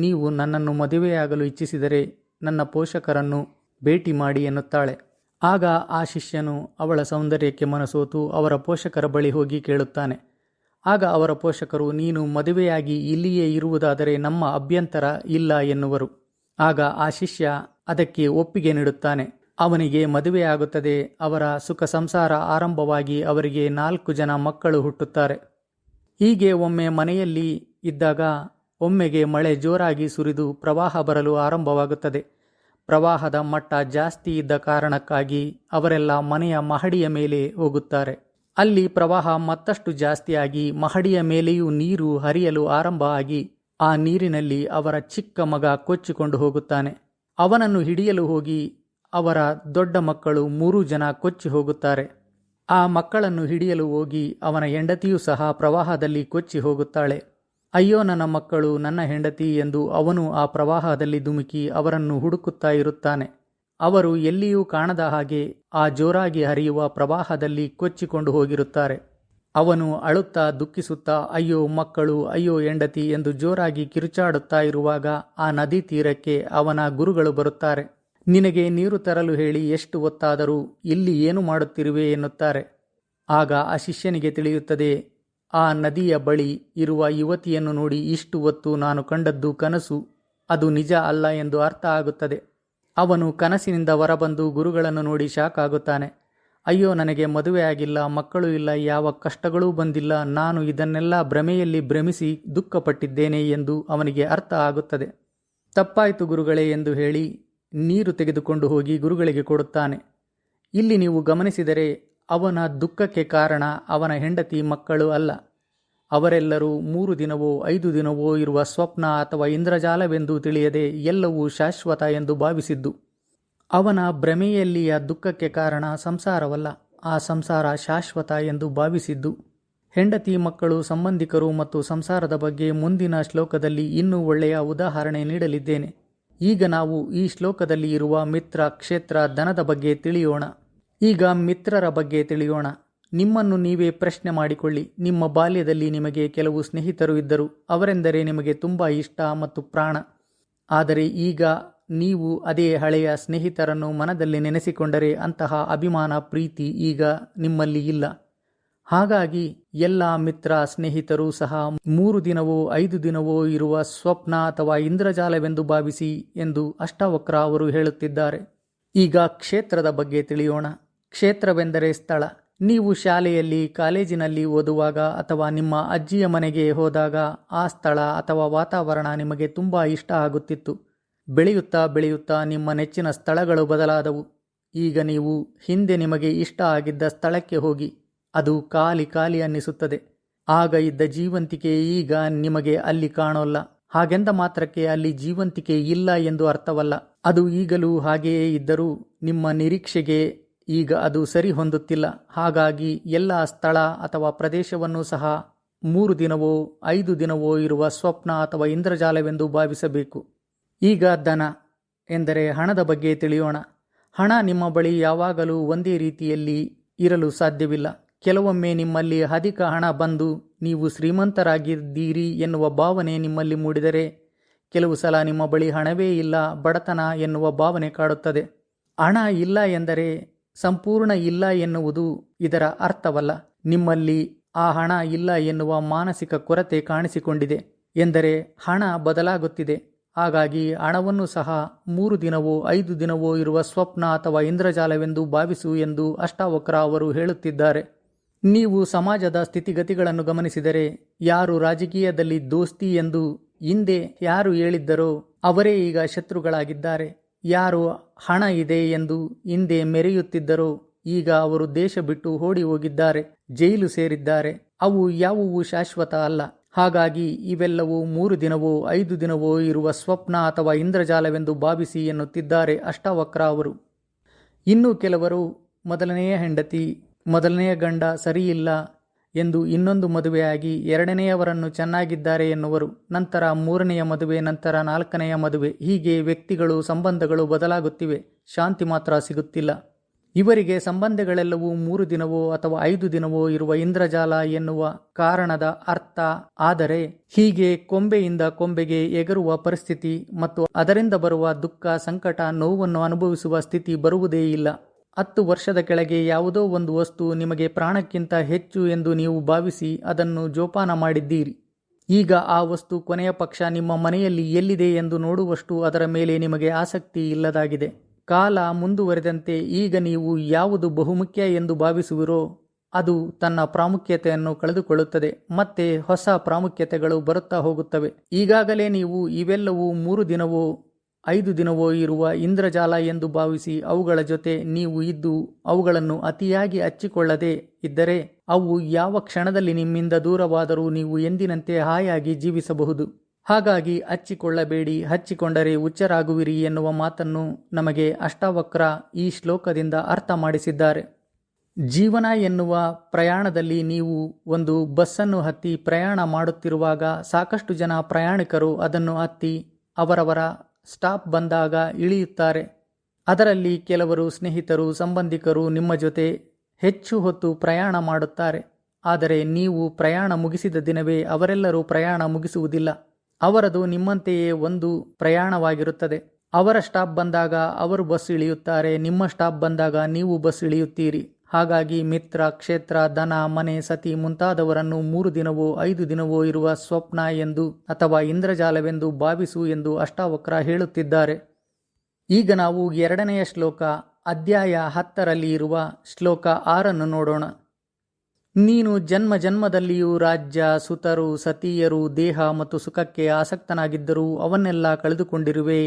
ನೀವು ನನ್ನನ್ನು ಮದುವೆಯಾಗಲು ಇಚ್ಛಿಸಿದರೆ ನನ್ನ ಪೋಷಕರನ್ನು ಭೇಟಿ ಮಾಡಿ ಎನ್ನುತ್ತಾಳೆ. ಆಗ ಆ ಶಿಷ್ಯನು ಅವಳ ಸೌಂದರ್ಯಕ್ಕೆ ಮನಸೋತು ಅವರ ಪೋಷಕರ ಬಳಿ ಹೋಗಿ ಕೇಳುತ್ತಾನೆ. ಆಗ ಅವರ ಪೋಷಕರು, ನೀನು ಮದುವೆಯಾಗಿ ಇಲ್ಲಿಯೇ ಇರುವುದಾದರೆ ನಮ್ಮ ಅಭ್ಯಂತರ ಇಲ್ಲ ಎನ್ನುವರು. ಆಗ ಆ ಶಿಷ್ಯ ಅದಕ್ಕೆ ಒಪ್ಪಿಗೆ ನೀಡುತ್ತಾನೆ. ಅವನಿಗೆ ಮದುವೆಯಾಗುತ್ತದೆ. ಅವರ ಸುಖ ಸಂಸಾರ ಆರಂಭವಾಗಿ ಅವರಿಗೆ 4 ಜನ ಮಕ್ಕಳು ಹುಟ್ಟುತ್ತಾರೆ. ಹೀಗೆ ಒಮ್ಮೆ ಮನೆಯಲ್ಲಿ ಇದ್ದಾಗ ಒಮ್ಮೆಗೆ ಮಳೆ ಜೋರಾಗಿ ಸುರಿದು ಪ್ರವಾಹ ಬರಲು ಆರಂಭವಾಗುತ್ತದೆ. ಪ್ರವಾಹದ ಮಟ್ಟ ಜಾಸ್ತಿ ಇದ್ದ ಕಾರಣಕ್ಕಾಗಿ ಅವರೆಲ್ಲ ಮನೆಯ ಮಹಡಿಯ ಮೇಲೆ ಹೋಗುತ್ತಾರೆ. ಅಲ್ಲಿ ಪ್ರವಾಹ ಮತ್ತಷ್ಟು ಜಾಸ್ತಿಯಾಗಿ ಮಹಡಿಯ ಮೇಲೆಯೂ ನೀರು ಹರಿಯಲು ಆರಂಭ ಆಗಿ ಆ ನೀರಿನಲ್ಲಿ ಅವರ ಚಿಕ್ಕ ಮಗ ಕೊಚ್ಚಿಕೊಂಡು ಹೋಗುತ್ತಾನೆ. ಅವನನ್ನು ಹಿಡಿಯಲು ಹೋಗಿ ಅವರ ದೊಡ್ಡ ಮಕ್ಕಳು 3 ಜನ ಕೊಚ್ಚಿ ಹೋಗುತ್ತಾರೆ. ಆ ಮಕ್ಕಳನ್ನು ಹಿಡಿಯಲು ಹೋಗಿ ಅವನ ಹೆಂಡತಿಯೂ ಸಹ ಪ್ರವಾಹದಲ್ಲಿ ಕೊಚ್ಚಿ ಹೋಗುತ್ತಾಳೆ. ಅಯ್ಯೋ ನನ್ನ ಮಕ್ಕಳು, ನನ್ನ ಹೆಂಡತಿ ಎಂದು ಅವನು ಆ ಪ್ರವಾಹದಲ್ಲಿ ಧುಮುಕಿ ಅವರನ್ನು ಹುಡುಕುತ್ತಾ ಇರುತ್ತಾನೆ. ಅವರು ಎಲ್ಲಿಯೂ ಕಾಣದ ಹಾಗೆ ಆ ಜೋರಾಗಿ ಹರಿಯುವ ಪ್ರವಾಹದಲ್ಲಿ ಕೊಚ್ಚಿಕೊಂಡು ಹೋಗಿರುತ್ತಾರೆ. ಅವನು ಅಳುತ್ತಾ ದುಃಖಿಸುತ್ತಾ ಅಯ್ಯೋ ಮಕ್ಕಳು, ಅಯ್ಯೋ ಹೆಂಡತಿ ಎಂದು ಜೋರಾಗಿ ಕಿರುಚಾಡುತ್ತಾ ಇರುವಾಗ ಆ ನದಿ ತೀರಕ್ಕೆ ಅವನ ಗುರುಗಳು ಬರುತ್ತಾರೆ. ನಿನಗೆ ನೀರು ತರಲು ಹೇಳಿ ಎಷ್ಟು ಹೊತ್ತಾದರೂ ಇಲ್ಲಿ ಏನು ಮಾಡುತ್ತಿರುವೆ ಎನ್ನುತ್ತಾರೆ. ಆಗ ಆ ಶಿಷ್ಯನಿಗೆ ತಿಳಿಯುತ್ತದೆ, ಆ ನದಿಯ ಬಳಿ ಇರುವ ಯುವತಿಯನ್ನು ನೋಡಿ ಇಷ್ಟು ಹೊತ್ತು ನಾನು ಕಂಡದ್ದು ಕನಸು, ಅದು ನಿಜ ಅಲ್ಲ ಎಂದು ಅರ್ಥ ಆಗುತ್ತದೆ. ಅವನು ಕನಸಿನಿಂದ ಹೊರಬಂದು ಗುರುಗಳನ್ನು ನೋಡಿ ಶಾಕ್ ಆಗುತ್ತಾನೆ. ಅಯ್ಯೋ, ನನಗೆ ಮದುವೆಯಾಗಿಲ್ಲ, ಮಕ್ಕಳು ಇಲ್ಲ, ಯಾವ ಕಷ್ಟಗಳೂ ಬಂದಿಲ್ಲ, ನಾನು ಇದನ್ನೆಲ್ಲ ಭ್ರಮೆಯಲ್ಲಿ ಭ್ರಮಿಸಿ ದುಃಖಪಟ್ಟಿದ್ದೇನೆ ಎಂದು ಅವನಿಗೆ ಅರ್ಥ ಆಗುತ್ತದೆ. ತಪ್ಪಾಯಿತು ಗುರುಗಳೇ ಎಂದು ಹೇಳಿ ನೀರು ತೆಗೆದುಕೊಂಡು ಹೋಗಿ ಗುರುಗಳಿಗೆ ಕೊಡುತ್ತಾನೆ. ಇಲ್ಲಿ ನೀವು ಗಮನಿಸಿದರೆ ಅವನ ದುಃಖಕ್ಕೆ ಕಾರಣ ಅವನ ಹೆಂಡತಿ ಮಕ್ಕಳು ಅಲ್ಲ, ಅವರೆಲ್ಲರೂ 3 ದಿನವೋ 5 ದಿನವೋ ಇರುವ ಸ್ವಪ್ನ ಅಥವಾ ಇಂದ್ರಜಾಲವೆಂದು ತಿಳಿಯದೆ ಎಲ್ಲವೂ ಶಾಶ್ವತ ಎಂದು ಭಾವಿಸಿದ್ದು. ಅವನ ಭ್ರಮೆಯಲ್ಲಿಯ ದುಃಖಕ್ಕೆ ಕಾರಣ ಸಂಸಾರವಲ್ಲ, ಆ ಸಂಸಾರ ಶಾಶ್ವತ ಎಂದು ಭಾವಿಸಿದ್ದು. ಹೆಂಡತಿ, ಮಕ್ಕಳು, ಸಂಬಂಧಿಕರು ಮತ್ತು ಸಂಸಾರದ ಬಗ್ಗೆ ಮುಂದಿನ ಶ್ಲೋಕದಲ್ಲಿ ಇನ್ನೂ ಒಳ್ಳೆಯ ಉದಾಹರಣೆ ನೀಡಲಿದ್ದೇನೆ. ಈಗ ನಾವು ಈ ಶ್ಲೋಕದಲ್ಲಿ ಇರುವ ಮಿತ್ರ, ಕ್ಷೇತ್ರ, ಧನದ ಬಗ್ಗೆ ತಿಳಿಯೋಣ. ಈಗ ಮಿತ್ರರ ಬಗ್ಗೆ ತಿಳಿಯೋಣ. ನಿಮ್ಮನ್ನು ನೀವೇ ಪ್ರಶ್ನೆ ಮಾಡಿಕೊಳ್ಳಿ. ನಿಮ್ಮ ಬಾಲ್ಯದಲ್ಲಿ ನಿಮಗೆ ಕೆಲವು ಸ್ನೇಹಿತರು ಇದ್ದರು. ಅವರೆಂದರೆ ನಿಮಗೆ ತುಂಬ ಇಷ್ಟ ಮತ್ತು ಪ್ರಾಣ. ಆದರೆ ಈಗ ನೀವು ಅದೇ ಹಳೆಯ ಸ್ನೇಹಿತರನ್ನು ಮನದಲ್ಲಿ ನೆನೆಸಿಕೊಂಡರೆ ಅಂತಹ ಅಭಿಮಾನ, ಪ್ರೀತಿ ಈಗ ನಿಮ್ಮಲ್ಲಿ ಇಲ್ಲ. ಹಾಗಾಗಿ ಎಲ್ಲ ಮಿತ್ರ, ಸ್ನೇಹಿತರು ಸಹ 3 ದಿನವೋ 5 ದಿನವೋ ಇರುವ ಸ್ವಪ್ನ ಅಥವಾ ಇಂದ್ರಜಾಲವೆಂದು ಭಾವಿಸಿ ಎಂದು ಅಷ್ಟಾವಕ್ರ ಅವರು ಹೇಳುತ್ತಿದ್ದಾರೆ. ಈಗ ಕ್ಷೇತ್ರದ ಬಗ್ಗೆ ತಿಳಿಯೋಣ. ಕ್ಷೇತ್ರವೆಂದರೆ ಸ್ಥಳ. ನೀವು ಶಾಲೆಯಲ್ಲಿ, ಕಾಲೇಜಿನಲ್ಲಿ ಓದುವಾಗ ಅಥವಾ ನಿಮ್ಮ ಅಜ್ಜಿಯ ಮನೆಗೆ ಹೋದಾಗ ಆ ಸ್ಥಳ ಅಥವಾ ವಾತಾವರಣ ನಿಮಗೆ ತುಂಬ ಇಷ್ಟ ಆಗುತ್ತಿತ್ತು. ಬೆಳೆಯುತ್ತಾ ಬೆಳೆಯುತ್ತಾ ನಿಮ್ಮ ನೆಚ್ಚಿನ ಸ್ಥಳಗಳು ಬದಲಾದವು. ಈಗ ನೀವು ಹಿಂದೆ ನಿಮಗೆ ಇಷ್ಟ ಆಗಿದ್ದ ಸ್ಥಳಕ್ಕೆ ಹೋಗಿ ಅದು ಖಾಲಿ ಖಾಲಿ ಅನ್ನಿಸುತ್ತದೆ. ಆಗ ಇದ್ದ ಜೀವಂತಿಕೆ ಈಗ ನಿಮಗೆ ಅಲ್ಲಿ ಕಾಣೋಲ್ಲ. ಹಾಗೆಂದ ಮಾತ್ರಕ್ಕೆ ಅಲ್ಲಿ ಜೀವಂತಿಕೆ ಇಲ್ಲ ಎಂದು ಅರ್ಥವಲ್ಲ. ಅದು ಈಗಲೂ ಹಾಗೆಯೇ ಇದ್ದರೂ ನಿಮ್ಮ ನಿರೀಕ್ಷೆಗೆ ಈಗ ಅದು ಸರಿ ಹೊಂದುತ್ತಿಲ್ಲ. ಹಾಗಾಗಿ ಎಲ್ಲ ಸ್ಥಳ ಅಥವಾ ಪ್ರದೇಶವನ್ನು ಸಹ 3 ದಿನವೋ 5 ದಿನವೋ ಇರುವ ಸ್ವಪ್ನ ಅಥವಾ ಇಂದ್ರಜಾಲವೆಂದು ಭಾವಿಸಬೇಕು. ಈಗ ಧನ ಎಂದರೆ ಹಣದ ಬಗ್ಗೆ ತಿಳಿಯೋಣ. ಹಣ ನಿಮ್ಮ ಬಳಿ ಯಾವಾಗಲೂ ಒಂದೇ ರೀತಿಯಲ್ಲಿ ಇರಲು ಸಾಧ್ಯವಿಲ್ಲ. ಕೆಲವೊಮ್ಮೆ ನಿಮ್ಮಲ್ಲಿ ಅಧಿಕ ಹಣ ಬಂದು ನೀವು ಶ್ರೀಮಂತರಾಗಿದ್ದೀರಿ ಎನ್ನುವ ಭಾವನೆ ನಿಮ್ಮಲ್ಲಿ ಮೂಡಿದರೆ, ಕೆಲವು ಸಲ ನಿಮ್ಮ ಬಳಿ ಹಣವೇ ಇಲ್ಲ, ಬಡತನ ಎನ್ನುವ ಭಾವನೆ ಕಾಡುತ್ತದೆ. ಹಣ ಇಲ್ಲ ಎಂದರೆ ಸಂಪೂರ್ಣ ಇಲ್ಲ ಎನ್ನುವುದು ಇದರ ಅರ್ಥವಲ್ಲ. ನಿಮ್ಮಲ್ಲಿ ಆ ಹಣ ಇಲ್ಲ ಎನ್ನುವ ಮಾನಸಿಕ ಕೊರತೆ ಕಾಣಿಸಿಕೊಂಡಿದೆ ಎಂದರೆ ಹಣ ಬದಲಾಗುತ್ತಿದೆ. ಹಾಗಾಗಿ ಹಣವನ್ನು ಸಹ 3 ದಿನವೋ 5 ದಿನವೋ ಇರುವ ಸ್ವಪ್ನ ಅಥವಾ ಇಂದ್ರಜಾಲವೆಂದು ಭಾವಿಸು ಎಂದು ಅಷ್ಟಾವಕ್ರ ಅವರು ಹೇಳುತ್ತಿದ್ದಾರೆ. ನೀವು ಸಮಾಜದ ಸ್ಥಿತಿಗತಿಗಳನ್ನು ಗಮನಿಸಿದರೆ, ಯಾರು ರಾಜಕೀಯದಲ್ಲಿ ದೋಸ್ತಿ ಎಂದು ಹಿಂದೆ ಯಾರು ಹೇಳಿದ್ದರೋ ಅವರೇ ಈಗ ಶತ್ರುಗಳಾಗಿದ್ದಾರೆ. ಯಾರು ಹಣ ಇದೆ ಎಂದು ಹಿಂದೆ ಮೆರೆಯುತ್ತಿದ್ದರೋ ಈಗ ಅವರು ದೇಶ ಬಿಟ್ಟು ಓಡಿ ಹೋಗಿದ್ದಾರೆ, ಜೈಲು ಸೇರಿದ್ದಾರೆ. ಅವು ಯಾವುವು ಶಾಶ್ವತ ಅಲ್ಲ. ಹಾಗಾಗಿ ಇವೆಲ್ಲವೂ 3 ದಿನವೋ 5 ದಿನವೋ ಇರುವ ಸ್ವಪ್ನ ಅಥವಾ ಇಂದ್ರಜಾಲವೆಂದು ಭಾವಿಸಿ ಎನ್ನುತ್ತಿದ್ದಾರೆ ಅಷ್ಟಾವಕ್ರ ಅವರು. ಇನ್ನು ಕೆಲವರು ಮೊದಲನೆಯ ಹೆಂಡತಿ, ಮೊದಲನೆಯ ಗಂಡ ಸರಿಯಿಲ್ಲ ಎಂದು ಇನ್ನೊಂದು ಮದುವೆಯಾಗಿ 2ನೇಯವರನ್ನು ಚೆನ್ನಾಗಿದ್ದಾರೆ ಎನ್ನುವರು. ನಂತರ 3ನೆಯ ಮದುವೆ, ನಂತರ 4ನೆಯ ಮದುವೆ. ಹೀಗೆ ವ್ಯಕ್ತಿಗಳು, ಸಂಬಂಧಗಳು ಬದಲಾಗುತ್ತಿವೆ, ಶಾಂತಿ ಮಾತ್ರ ಸಿಗುತ್ತಿಲ್ಲ. ಇವರಿಗೆ ಸಂಬಂಧಗಳೆಲ್ಲವೂ 3 ದಿನವೋ ಅಥವಾ 5 ದಿನವೋ ಇರುವ ಇಂದ್ರಜಾಲ ಎನ್ನುವ ಕಾರಣದ ಅರ್ಥ. ಆದರೆ ಹೀಗೆ ಕೊಂಬೆಯಿಂದ ಕೊಂಬೆಗೆ ಎಗರುವ ಪರಿಸ್ಥಿತಿ ಮತ್ತು ಅದರಿಂದ ಬರುವ ದುಃಖ, ಸಂಕಟ, ನೋವನ್ನು ಅನುಭವಿಸುವ ಸ್ಥಿತಿ ಬರುವುದೇ ಇಲ್ಲ. 10 ವರ್ಷದ ಕೆಳಗೆ ಯಾವುದೋ ಒಂದು ವಸ್ತು ನಿಮಗೆ ಪ್ರಾಣಕ್ಕಿಂತ ಹೆಚ್ಚು ಎಂದು ನೀವು ಭಾವಿಸಿ ಅದನ್ನು ಜೋಪಾನ ಮಾಡಿದ್ದೀರಿ. ಈಗ ಆ ವಸ್ತು ಕೊನೆಯ ಪಕ್ಷ ನಿಮ್ಮ ಮನೆಯಲ್ಲಿ ಎಲ್ಲಿದೆ ಎಂದು ನೋಡುವಷ್ಟು ಅದರ ಮೇಲೆ ನಿಮಗೆ ಆಸಕ್ತಿ ಇಲ್ಲದಾಗಿದೆ. ಕಾಲ ಮುಂದುವರೆದಂತೆ ಈಗ ನೀವು ಯಾವುದು ಬಹುಮುಖ್ಯ ಎಂದು ಭಾವಿಸುವಿರೋ ಅದು ತನ್ನ ಪ್ರಾಮುಖ್ಯತೆಯನ್ನು ಕಳೆದುಕೊಳ್ಳುತ್ತದೆ. ಮತ್ತೆ ಹೊಸ ಪ್ರಾಮುಖ್ಯತೆಗಳು ಬರುತ್ತಾ ಹೋಗುತ್ತವೆ. ಈಗಾಗಲೇ ನೀವು ಇವೆಲ್ಲವೂ 3 ದಿನವೋ 5 ದಿನವೋ ಇರುವ ಇಂದ್ರಜಾಲ ಎಂದು ಭಾವಿಸಿ ಅವುಗಳ ಜೊತೆ ನೀವು ಇದ್ದು ಅವುಗಳನ್ನು ಅತಿಯಾಗಿ ಹಚ್ಚಿಕೊಳ್ಳದೆ ಇದ್ದರೆ ಅವು ಯಾವ ಕ್ಷಣದಲ್ಲಿ ನಿಮ್ಮಿಂದ ದೂರವಾದರೂ ನೀವು ಎಂದಿನಂತೆ ಹಾಯಾಗಿ ಜೀವಿಸಬಹುದು. ಹಾಗಾಗಿ ಹಚ್ಚಿಕೊಳ್ಳಬೇಡಿ, ಹಚ್ಚಿಕೊಂಡರೆ ಹುಚ್ಚರಾಗುವಿರಿ ಎನ್ನುವ ಮಾತನ್ನು ನಮಗೆ ಅಷ್ಟಾವಕ್ರ ಈ ಶ್ಲೋಕದಿಂದ ಅರ್ಥ ಮಾಡಿಸಿದ್ದಾರೆ. ಜೀವನ ಎನ್ನುವ ಪ್ರಯಾಣದಲ್ಲಿ ನೀವು ಒಂದು ಬಸ್ಸನ್ನು ಹತ್ತಿ ಪ್ರಯಾಣ ಮಾಡುತ್ತಿರುವಾಗ ಸಾಕಷ್ಟು ಜನ ಪ್ರಯಾಣಿಕರು ಅದನ್ನು ಹತ್ತಿ ಅವರವರ ಸ್ಟಾಪ್ ಬಂದಾಗ ಇಳಿಯುತ್ತಾರೆ. ಅದರಲ್ಲಿ ಕೆಲವರು ಸ್ನೇಹಿತರು, ಸಂಬಂಧಿಕರು ನಿಮ್ಮ ಜೊತೆ ಹೆಚ್ಚು ಹೊತ್ತು ಪ್ರಯಾಣ ಮಾಡುತ್ತಾರೆ. ಆದರೆ ನೀವು ಪ್ರಯಾಣ ಮುಗಿಸಿದ ದಿನವೇ ಅವರೆಲ್ಲರೂ ಪ್ರಯಾಣ ಮುಗಿಸುವುದಿಲ್ಲ. ಅವರದು ನಿಮ್ಮಂತೆಯೇ ಒಂದು ಪ್ರಯಾಣವಾಗಿರುತ್ತದೆ. ಅವರ ಸ್ಟಾಪ್ ಬಂದಾಗ ಅವರು ಬಸ್ ಇಳಿಯುತ್ತಾರೆ, ನಿಮ್ಮ ಸ್ಟಾಪ್ ಬಂದಾಗ ನೀವು ಬಸ್ ಇಳಿಯುತ್ತೀರಿ. ಹಾಗಾಗಿ ಮಿತ್ರ, ಕ್ಷೇತ್ರ, ಧನ, ಮನೆ, ಸತಿ ಮುಂತಾದವರನ್ನು 3 ದಿನವೋ 5 ದಿನವೋ ಇರುವ ಸ್ವಪ್ನ ಎಂದು ಅಥವಾ ಇಂದ್ರಜಾಲವೆಂದು ಭಾವಿಸು ಎಂದು ಅಷ್ಟಾವಕ್ರ ಹೇಳುತ್ತಿದ್ದಾರೆ. ಈಗ ನಾವು 2ನೆಯ ಶ್ಲೋಕ, ಅಧ್ಯಾಯ 10ರಲ್ಲಿ ಇರುವ ಶ್ಲೋಕ 6 ನೋಡೋಣ. ನೀನು ಜನ್ಮ ಜನ್ಮದಲ್ಲಿಯೂ ರಾಜ್ಯ, ಸುತರು, ಸತಿಯರು, ದೇಹ ಮತ್ತು ಸುಖಕ್ಕೆ ಆಸಕ್ತನಾಗಿದ್ದರೂ ಅವನ್ನೆಲ್ಲ ಕಳೆದುಕೊಂಡಿರುವೆ.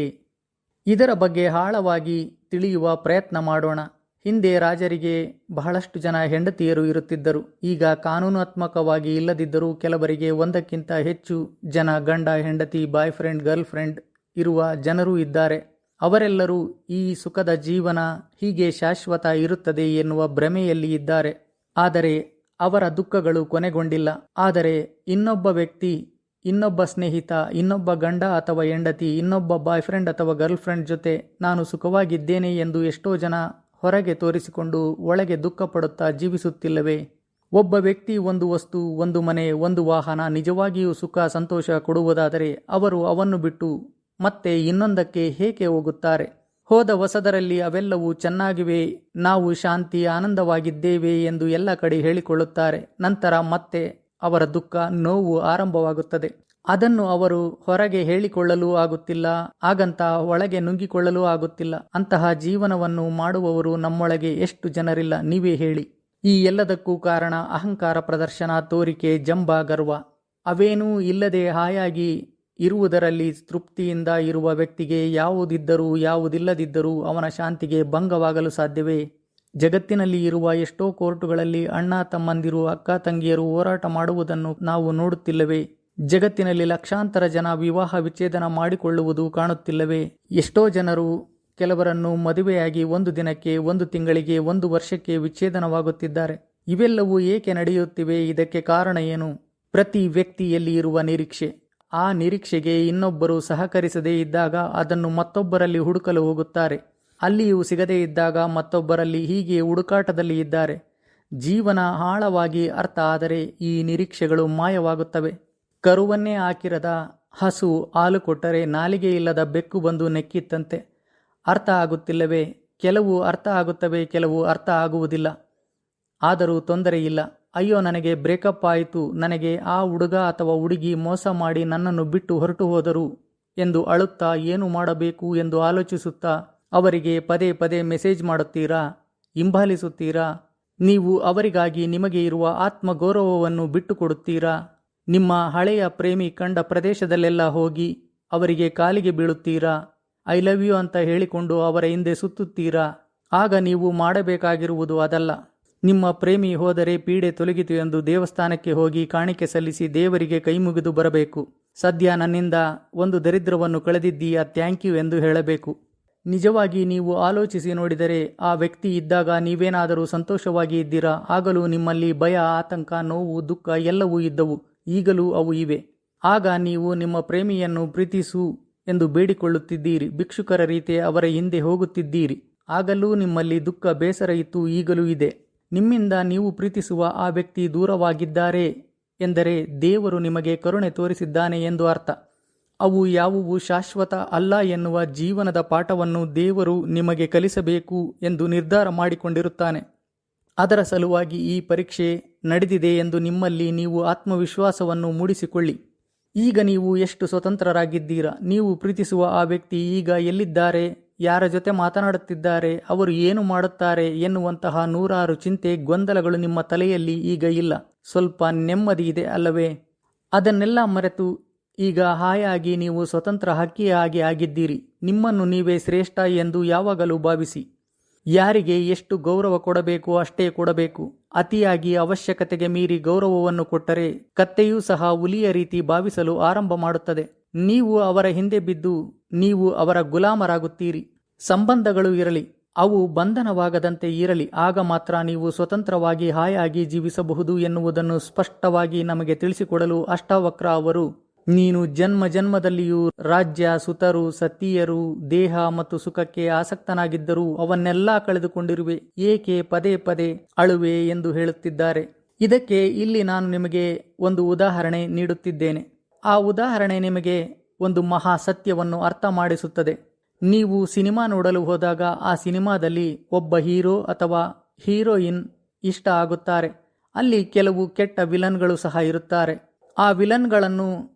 ಇದರ ಬಗ್ಗೆ ಆಳವಾಗಿ ತಿಳಿಯುವ ಪ್ರಯತ್ನ ಮಾಡೋಣ. ಹಿಂದೆ ರಾಜರಿಗೆ ಬಹಳಷ್ಟು ಜನ ಹೆಂಡತಿಯರು ಇರುತ್ತಿದ್ದರು. ಈಗ ಕಾನೂನಾತ್ಮಕವಾಗಿ ಇಲ್ಲದಿದ್ದರೂ ಕೆಲವರಿಗೆ ಒಂದಕ್ಕಿಂತ ಹೆಚ್ಚು ಜನ ಗಂಡ ಹೆಂಡತಿ ಬಾಯ್ ಫ್ರೆಂಡ್ ಗರ್ಲ್ ಫ್ರೆಂಡ್ ಇರುವ ಜನರೂ ಇದ್ದಾರೆ. ಅವರೆಲ್ಲರೂ ಈ ಸುಖದ ಜೀವನ ಹೀಗೆ ಶಾಶ್ವತ ಇರುತ್ತದೆ ಎನ್ನುವ ಭ್ರಮೆಯಲ್ಲಿ ಇದ್ದಾರೆ. ಆದರೆ ಅವರ ದುಃಖಗಳು ಕೊನೆಗೊಂಡಿಲ್ಲ. ಆದರೆ ಇನ್ನೊಬ್ಬ ವ್ಯಕ್ತಿ, ಇನ್ನೊಬ್ಬ ಸ್ನೇಹಿತ, ಇನ್ನೊಬ್ಬ ಗಂಡ ಅಥವಾ ಹೆಂಡತಿ, ಇನ್ನೊಬ್ಬ ಬಾಯ್ ಫ್ರೆಂಡ್ ಅಥವಾ ಗರ್ಲ್ ಫ್ರೆಂಡ್ ಜೊತೆ ನಾನು ಸುಖವಾಗಿದ್ದೇನೆ ಎಂದು ಎಷ್ಟೋ ಜನ ಹೊರಗೆ ತೋರಿಸಿಕೊಂಡು ಒಳಗೆ ದುಃಖ ಪಡುತ್ತಾ ಜೀವಿಸುತ್ತಿಲ್ಲವೇ? ಒಬ್ಬ ವ್ಯಕ್ತಿ, ಒಂದು ವಸ್ತು, ಒಂದು ಮನೆ, ಒಂದು ವಾಹನ ನಿಜವಾಗಿಯೂ ಸುಖ ಸಂತೋಷ ಕೊಡುವುದಾದರೆ ಅವರು ಅವನ್ನು ಬಿಟ್ಟು ಮತ್ತೆ ಇನ್ನೊಂದಕ್ಕೆ ಹೇಗೆ ಹೋಗುತ್ತಾರೆ? ಹೋದ ಹೊಸದರಲ್ಲಿ ಅವೆಲ್ಲವೂ ಚೆನ್ನಾಗಿವೆ, ನಾವು ಶಾಂತಿ ಆನಂದವಾಗಿದ್ದೇವೆ ಎಂದು ಎಲ್ಲ ಕಡೆ ಹೇಳಿಕೊಳ್ಳುತ್ತಾರೆ. ನಂತರ ಮತ್ತೆ ಅವರ ದುಃಖ ನೋವು ಆರಂಭವಾಗುತ್ತದೆ. ಅದನ್ನು ಅವರು ಹೊರಗೆ ಹೇಳಿಕೊಳ್ಳಲು ಆಗುತ್ತಿಲ್ಲ, ಹಾಗಂತ ಒಳಗೆ ನುಗ್ಗಿಕೊಳ್ಳಲು ಆಗುತ್ತಿಲ್ಲ. ಅಂತಹ ಜೀವನವನ್ನು ಮಾಡುವವರು ನಮ್ಮೊಳಗೆ ಎಷ್ಟು ಜನರಿಲ್ಲ ನೀವೇ ಹೇಳಿ. ಈ ಎಲ್ಲದಕ್ಕೂ ಕಾರಣ ಅಹಂಕಾರ, ಪ್ರದರ್ಶನ, ತೋರಿಕೆ, ಜಂಬ, ಗರ್ವ. ಅವೇನೂ ಇಲ್ಲದೆ ಹಾಯಾಗಿ ಇರುವುದರಲ್ಲಿ ತೃಪ್ತಿಯಿಂದ ಇರುವ ವ್ಯಕ್ತಿಗೆ ಯಾವುದಿದ್ದರೂ ಯಾವುದಿಲ್ಲದಿದ್ದರೂ ಅವನ ಶಾಂತಿಗೆ ಭಂಗವಾಗಲು ಸಾಧ್ಯವೇ? ಜಗತ್ತಿನಲ್ಲಿ ಇರುವ ಎಷ್ಟೋ ಕೋರ್ಟುಗಳಲ್ಲಿ ಅಣ್ಣ ತಮ್ಮಂದಿರು, ಅಕ್ಕ ತಂಗಿಯರು ಹೋರಾಟ ಮಾಡುವುದನ್ನು ನಾವು ನೋಡುತ್ತಿಲ್ಲವೇ? ಜಗತ್ತಿನಲ್ಲಿ ಲಕ್ಷಾಂತರ ಜನ ವಿವಾಹ ವಿಚ್ಛೇದನ ಮಾಡಿಕೊಳ್ಳುವುದು ಕಾಣುತ್ತಿಲ್ಲವೇ? ಎಷ್ಟೋ ಜನರು ಕೆಲವರನ್ನು ಮದುವೆಯಾಗಿ 1 ದಿನಕ್ಕೆ, 1 ತಿಂಗಳಿಗೆ, 1 ವರ್ಷಕ್ಕೆ ವಿಚ್ಛೇದನವಾಗುತ್ತಿದ್ದಾರೆ. ಇವೆಲ್ಲವೂ ಏಕೆ ನಡೆಯುತ್ತಿವೆ? ಇದಕ್ಕೆ ಕಾರಣ ಏನು? ಪ್ರತಿ ವ್ಯಕ್ತಿಯಲ್ಲಿ ಇರುವ ನಿರೀಕ್ಷೆ. ಆ ನಿರೀಕ್ಷೆಗೆ ಇನ್ನೊಬ್ಬರು ಸಹಕರಿಸದೇ ಇದ್ದಾಗ ಅದನ್ನು ಮತ್ತೊಬ್ಬರಲ್ಲಿ ಹುಡುಕಲು ಹೋಗುತ್ತಾರೆ. ಅಲ್ಲಿಯೂ ಸಿಗದೇ ಇದ್ದಾಗ ಮತ್ತೊಬ್ಬರಲ್ಲಿ, ಹೀಗೆ ಹುಡುಕಾಟದಲ್ಲಿ ಇದ್ದಾರೆ. ಜೀವನ ಆಳವಾಗಿ ಅರ್ಥ ಆದರೆ ಈ ನಿರೀಕ್ಷೆಗಳು ಮಾಯವಾಗುತ್ತವೆ. ಕರುವನ್ನೇ ಹಾಕಿರದ ಹಸು ಹಾಲು ಕೊಟ್ಟರೆ ನಾಲಿಗೆ ಇಲ್ಲದ ಬೆಕ್ಕು ಬಂದು ನೆಕ್ಕಿತ್ತಂತೆ. ಅರ್ಥ ಆಗುತ್ತಿಲ್ಲವೇ? ಕೆಲವು ಅರ್ಥ ಆಗುತ್ತವೆ, ಕೆಲವು ಅರ್ಥ ಆಗುವುದಿಲ್ಲ. ಆದರೂ ತೊಂದರೆ ಇಲ್ಲ. ಅಯ್ಯೋ, ನನಗೆ ಬ್ರೇಕಪ್ ಆಯಿತು, ನನಗೆ ಆ ಹುಡುಗ ಅಥವಾ ಹುಡುಗಿ ಮೋಸ ಮಾಡಿ ನನ್ನನ್ನು ಬಿಟ್ಟು ಹೊರಟು ಹೋದರು ಎಂದು ಅಳುತ್ತಾ ಏನು ಮಾಡಬೇಕು ಎಂದು ಆಲೋಚಿಸುತ್ತಾ ಅವರಿಗೆ ಪದೇ ಪದೇ ಮೆಸೇಜ್ ಮಾಡುತ್ತೀರಾ? ಹಿಂಬಾಲಿಸುತ್ತೀರಾ? ನೀವು ಅವರಿಗಾಗಿ ನಿಮಗೆ ಇರುವ ಆತ್ಮಗೌರವವನ್ನು ಬಿಟ್ಟು ಕೊಡುತ್ತೀರಾ? ನಿಮ್ಮ ಹಳೆಯ ಪ್ರೇಮಿ ಕಂಡ ಪ್ರದೇಶದಲ್ಲೆಲ್ಲ ಹೋಗಿ ಅವರಿಗೆ ಕಾಲಿಗೆ ಬೀಳುತ್ತೀರಾ? ಐ ಲವ್ ಯು ಅಂತ ಹೇಳಿಕೊಂಡು ಅವರ ಹಿಂದೆ ಸುತ್ತುತ್ತೀರಾ? ಆಗ ನೀವು ಮಾಡಬೇಕಾಗಿರುವುದು ಅದಲ್ಲ. ನಿಮ್ಮ ಪ್ರೇಮಿ ಹೋದರೆ ಪೀಡೆ ತೊಲಗಿತು ಎಂದು ದೇವಸ್ಥಾನಕ್ಕೆ ಹೋಗಿ ಕಾಣಿಕೆ ಸಲ್ಲಿಸಿ ದೇವರಿಗೆ ಕೈ ಮುಗಿದು ಬರಬೇಕು. ಸದ್ಯ ನನ್ನಿಂದ ಒಂದು ದರಿದ್ರವನ್ನು ಕಳೆದಿದ್ದೀಯಾ, ಥ್ಯಾಂಕ್ ಯು ಎಂದು ಹೇಳಬೇಕು. ನಿಜವಾಗಿ ನೀವು ಆಲೋಚಿಸಿ ನೋಡಿದರೆ ಆ ವ್ಯಕ್ತಿ ಇದ್ದಾಗ ನೀವೇನಾದರೂ ಸಂತೋಷವಾಗಿ ಇದ್ದೀರಾ? ಆಗಲೂ ನಿಮ್ಮಲ್ಲಿ ಭಯ, ಆತಂಕ, ನೋವು, ದುಃಖ ಎಲ್ಲವೂ ಇದ್ದವು. ಈಗಲೂ ಅವು ಇವೆ. ಆಗ ನೀವು ನಿಮ್ಮ ಪ್ರೇಮಿಯನ್ನು ಪ್ರೀತಿಸು ಎಂದು ಬೇಡಿಕೊಳ್ಳುತ್ತಿದ್ದೀರಿ. ಭಿಕ್ಷುಕರ ರೀತಿ ಅವರ ಹಿಂದೆ ಹೋಗುತ್ತಿದ್ದೀರಿ. ಆಗಲೂ ನಿಮ್ಮಲ್ಲಿ ದುಃಖ, ಬೇಸರ ಇತ್ತು, ಈಗಲೂ ಇದೆ. ನಿಮ್ಮಿಂದ ನೀವು ಪ್ರೀತಿಸುವ ಆ ವ್ಯಕ್ತಿ ದೂರವಾಗಿದ್ದಾರೆ ಎಂದರೆ ದೇವರು ನಿಮಗೆ ಕರುಣೆ ತೋರಿಸಿದ್ದಾನೆ ಎಂದು ಅರ್ಥ. ಅವು ಯಾವುವು ಶಾಶ್ವತ ಅಲ್ಲ ಎನ್ನುವ ಜೀವನದ ಪಾಠವನ್ನು ದೇವರು ನಿಮಗೆ ಕಲಿಸಬೇಕು ಎಂದು ನಿರ್ಧಾರ ಮಾಡಿಕೊಂಡಿರುತ್ತಾನೆ. ಅದರ ಸಲುವಾಗಿ ಈ ಪರೀಕ್ಷೆ ನಡೆದಿದೆ ಎಂದು ನಿಮ್ಮಲ್ಲಿ ನೀವು ಆತ್ಮವಿಶ್ವಾಸವನ್ನು ಮೂಡಿಸಿಕೊಳ್ಳಿ. ಈಗ ನೀವು ಎಷ್ಟು ಸ್ವತಂತ್ರರಾಗಿದ್ದೀರಾ? ನೀವು ಪ್ರೀತಿಸುವ ಆ ವ್ಯಕ್ತಿ ಈಗ ಎಲ್ಲಿದ್ದಾರೆ, ಯಾರ ಜೊತೆ ಮಾತನಾಡುತ್ತಿದ್ದಾರೆ, ಅವರು ಏನು ಮಾಡುತ್ತಾರೆ ಎನ್ನುವಂತಹ 100 ಚಿಂತೆ, ಗೊಂದಲಗಳು ನಿಮ್ಮ ತಲೆಯಲ್ಲಿ ಈಗ ಇಲ್ಲ. ಸ್ವಲ್ಪ ನೆಮ್ಮದಿ ಇದೆ ಅಲ್ಲವೇ? ಅದನ್ನೆಲ್ಲ ಮರೆತು ಈಗ ಹಾಯಾಗಿ ನೀವು ಸ್ವತಂತ್ರ ಹಕ್ಕಿಯಾಗಿ ಆಗಿದ್ದೀರಿ. ನಿಮ್ಮನ್ನು ನೀವೇ ಶ್ರೇಷ್ಠ ಎಂದು ಯಾವಾಗಲೂ ಭಾವಿಸಿ. ಯಾರಿಗೆ ಎಷ್ಟು ಗೌರವ ಕೊಡಬೇಕು ಅಷ್ಟೇ ಕೊಡಬೇಕು. ಅತಿಯಾಗಿ ಅವಶ್ಯಕತೆಗೆ ಮೀರಿ ಗೌರವವನ್ನು ಕೊಟ್ಟರೆ ಕತ್ತೆಯೂ ಸಹ ಹುಲಿಯ ರೀತಿ ಭಾವಿಸಲು ಆರಂಭ ಮಾಡುತ್ತದೆ. ನೀವು ಅವರ ಹಿಂದೆ ಬಿದ್ದು ನೀವು ಅವರ ಗುಲಾಮರಾಗುತ್ತೀರಿ. ಸಂಬಂಧಗಳು ಇರಲಿ, ಅವು ಬಂಧನವಾಗದಂತೆ ಇರಲಿ. ಆಗ ಮಾತ್ರ ನೀವು ಸ್ವತಂತ್ರವಾಗಿ ಹಾಯಾಗಿ ಜೀವಿಸಬಹುದು ಎನ್ನುವುದನ್ನು ಸ್ಪಷ್ಟವಾಗಿ ನಮಗೆ ತಿಳಿಸಿಕೊಡಲು ಅಷ್ಟಾವಕ್ರ ಅವರು, ನೀನು ಜನ್ಮ ಜನ್ಮದಲ್ಲಿಯೂ ರಾಜ್ಯ, ಸುತರು, ಸತಿಯರು, ದೇಹ ಮತ್ತು ಸುಖಕ್ಕೆ ಆಸಕ್ತನಾಗಿದ್ದರೂ ಅವನ್ನೆಲ್ಲ ಕಳೆದುಕೊಂಡಿರುವೆ. ಏಕೆ ಪದೇ ಪದೇ ಅಳುವೆ ಎಂದು ಹೇಳುತ್ತಿದ್ದಾರೆ. ಇದಕ್ಕೆ ಇಲ್ಲಿ ನಾನು ನಿಮಗೆ ಒಂದು ಉದಾಹರಣೆ ನೀಡುತ್ತಿದ್ದೇನೆ. ಆ ಉದಾಹರಣೆ ನಿಮಗೆ ಒಂದು ಮಹಾ ಸತ್ಯವನ್ನು ಅರ್ಥ ಮಾಡಿಸುತ್ತದೆ. ನೀವು ಸಿನಿಮಾ ನೋಡಲು ಹೋದಾಗ ಆ ಸಿನಿಮಾದಲ್ಲಿ ಒಬ್ಬ ಹೀರೋ ಅಥವಾ ಹೀರೋಯಿನ್ ಇಷ್ಟ ಆಗುತ್ತಾರೆ. ಅಲ್ಲಿ ಕೆಲವು ಕೆಟ್ಟ ವಿಲನ್ಗಳು ಸಹ ಇರುತ್ತಾರೆ. ಆ ವಿಲನ್ಗಳನ್ನು